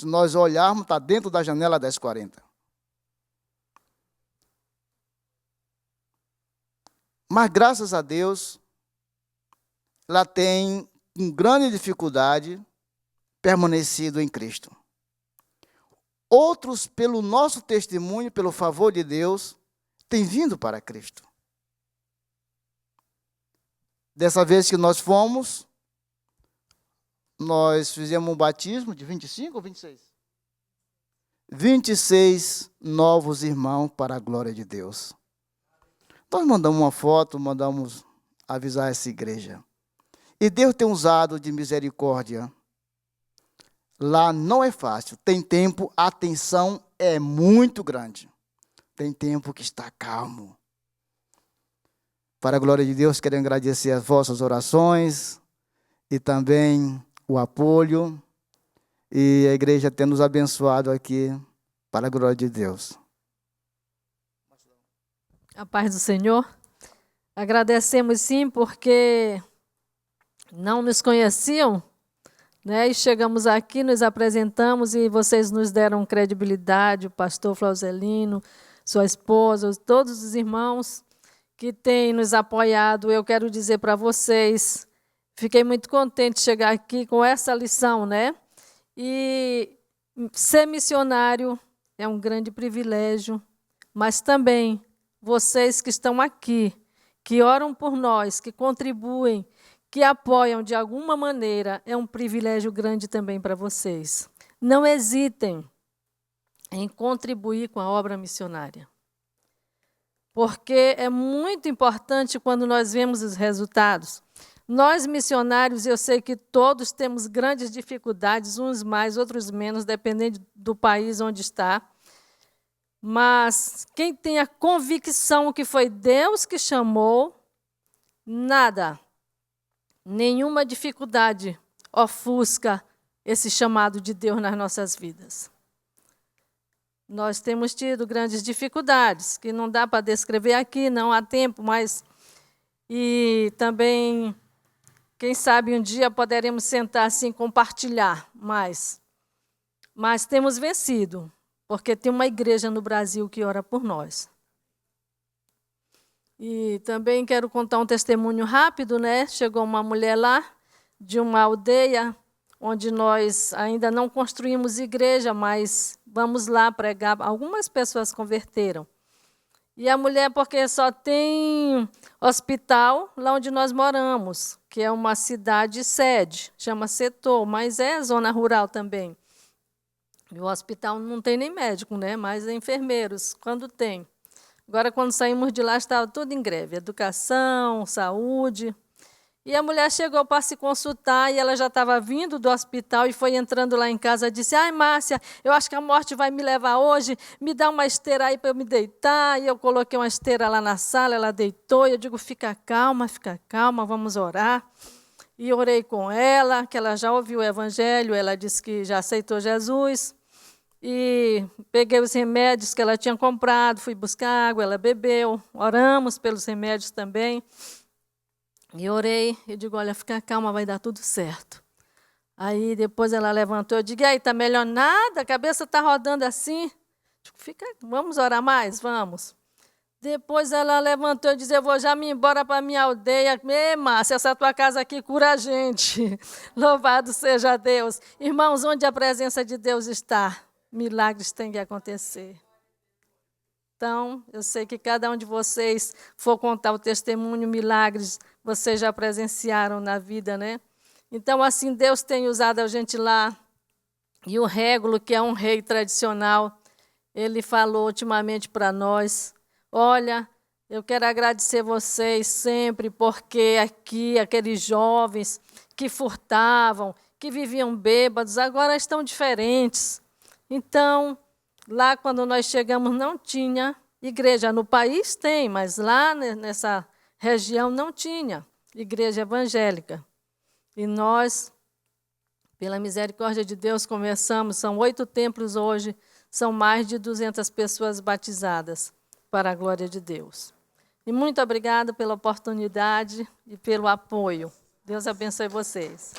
nós olharmos, está dentro da janela 1040. Mas, graças a Deus, ela tem, com grande dificuldade, permanecido em Cristo. Outros, pelo nosso testemunho, pelo favor de Deus, têm vindo para Cristo. Dessa vez que nós fomos, nós fizemos um batismo de 25 ou 26? 26 novos irmãos para a glória de Deus. Nós mandamos uma foto, mandamos avisar essa igreja. E Deus tem usado de misericórdia. Lá não é fácil. Tem tempo, a tensão é muito grande. Tem tempo que está calmo. Para a glória de Deus, quero agradecer as vossas orações e também o apoio. E a igreja tem nos abençoado aqui, para a glória de Deus. A paz do Senhor. Agradecemos sim, porque não nos conheciam, né? E chegamos aqui, nos apresentamos e vocês nos deram credibilidade, o pastor Flauzelino, sua esposa, todos os irmãos que têm nos apoiado. Eu quero dizer para vocês, fiquei muito contente de chegar aqui com essa lição, né? E ser missionário é um grande privilégio, mas também vocês que estão aqui, que oram por nós, que contribuem, que apoiam de alguma maneira, é um privilégio grande também para vocês. Não hesitem em contribuir com a obra missionária, porque é muito importante quando nós vemos os resultados. Nós, missionários, eu sei que todos temos grandes dificuldades, uns mais, outros menos, dependendo do país onde está. Mas quem tem a convicção que foi Deus que chamou, nada, nenhuma dificuldade ofusca esse chamado de Deus nas nossas vidas. Nós temos tido grandes dificuldades, que não dá para descrever aqui, não há tempo, mas... E também, quem sabe um dia poderemos sentar assim, compartilhar mais. Mas temos vencido, porque tem uma igreja no Brasil que ora por nós. E também quero contar um testemunho rápido, né? Chegou uma mulher lá, de uma aldeia, onde nós ainda não construímos igreja, mas vamos lá pregar. Algumas pessoas converteram. E a mulher, porque só tem hospital lá onde nós moramos, que é uma cidade sede, chama Setor, mas é zona rural também. E o hospital não tem nem médico, né? Mas é enfermeiros, quando tem. Agora, quando saímos de lá, estava tudo em greve, educação, saúde. E a mulher chegou para se consultar e ela já estava vindo do hospital e foi entrando lá em casa e disse: ai, Márcia, eu acho que a morte vai me levar hoje, me dá uma esteira aí para eu me deitar. E eu coloquei uma esteira lá na sala, ela deitou e eu digo: fica calma, vamos orar. E orei com ela, que ela já ouviu o evangelho, ela disse que já aceitou Jesus. E peguei os remédios que ela tinha comprado, fui buscar água, ela bebeu, oramos pelos remédios também. E orei, eu digo: olha, fica calma, vai dar tudo certo. Aí depois ela levantou, eu digo: e aí, está melhor? Nada, a cabeça está rodando assim. Digo: vamos orar mais? Vamos. Depois ela levantou e disse: eu vou já me embora para a minha aldeia. Márcia, essa tua casa aqui cura a gente. Louvado seja Deus. Irmãos, onde a presença de Deus está, milagres têm que acontecer. Então, eu sei que cada um de vocês for contar o testemunho, milagres, vocês já presenciaram na vida, né? Então, assim, Deus tem usado a gente lá. E o Régulo, que é um rei tradicional, ele falou ultimamente para nós: olha, eu quero agradecer vocês sempre, porque aqui aqueles jovens que furtavam, que viviam bêbados, agora estão diferentes. Então, lá quando nós chegamos não tinha igreja. No país tem, mas lá nessa região não tinha igreja evangélica. E nós, pela misericórdia de Deus, começamos, são 8 templos hoje, são mais de 200 pessoas batizadas, para a glória de Deus. E muito obrigada pela oportunidade e pelo apoio. Deus abençoe vocês.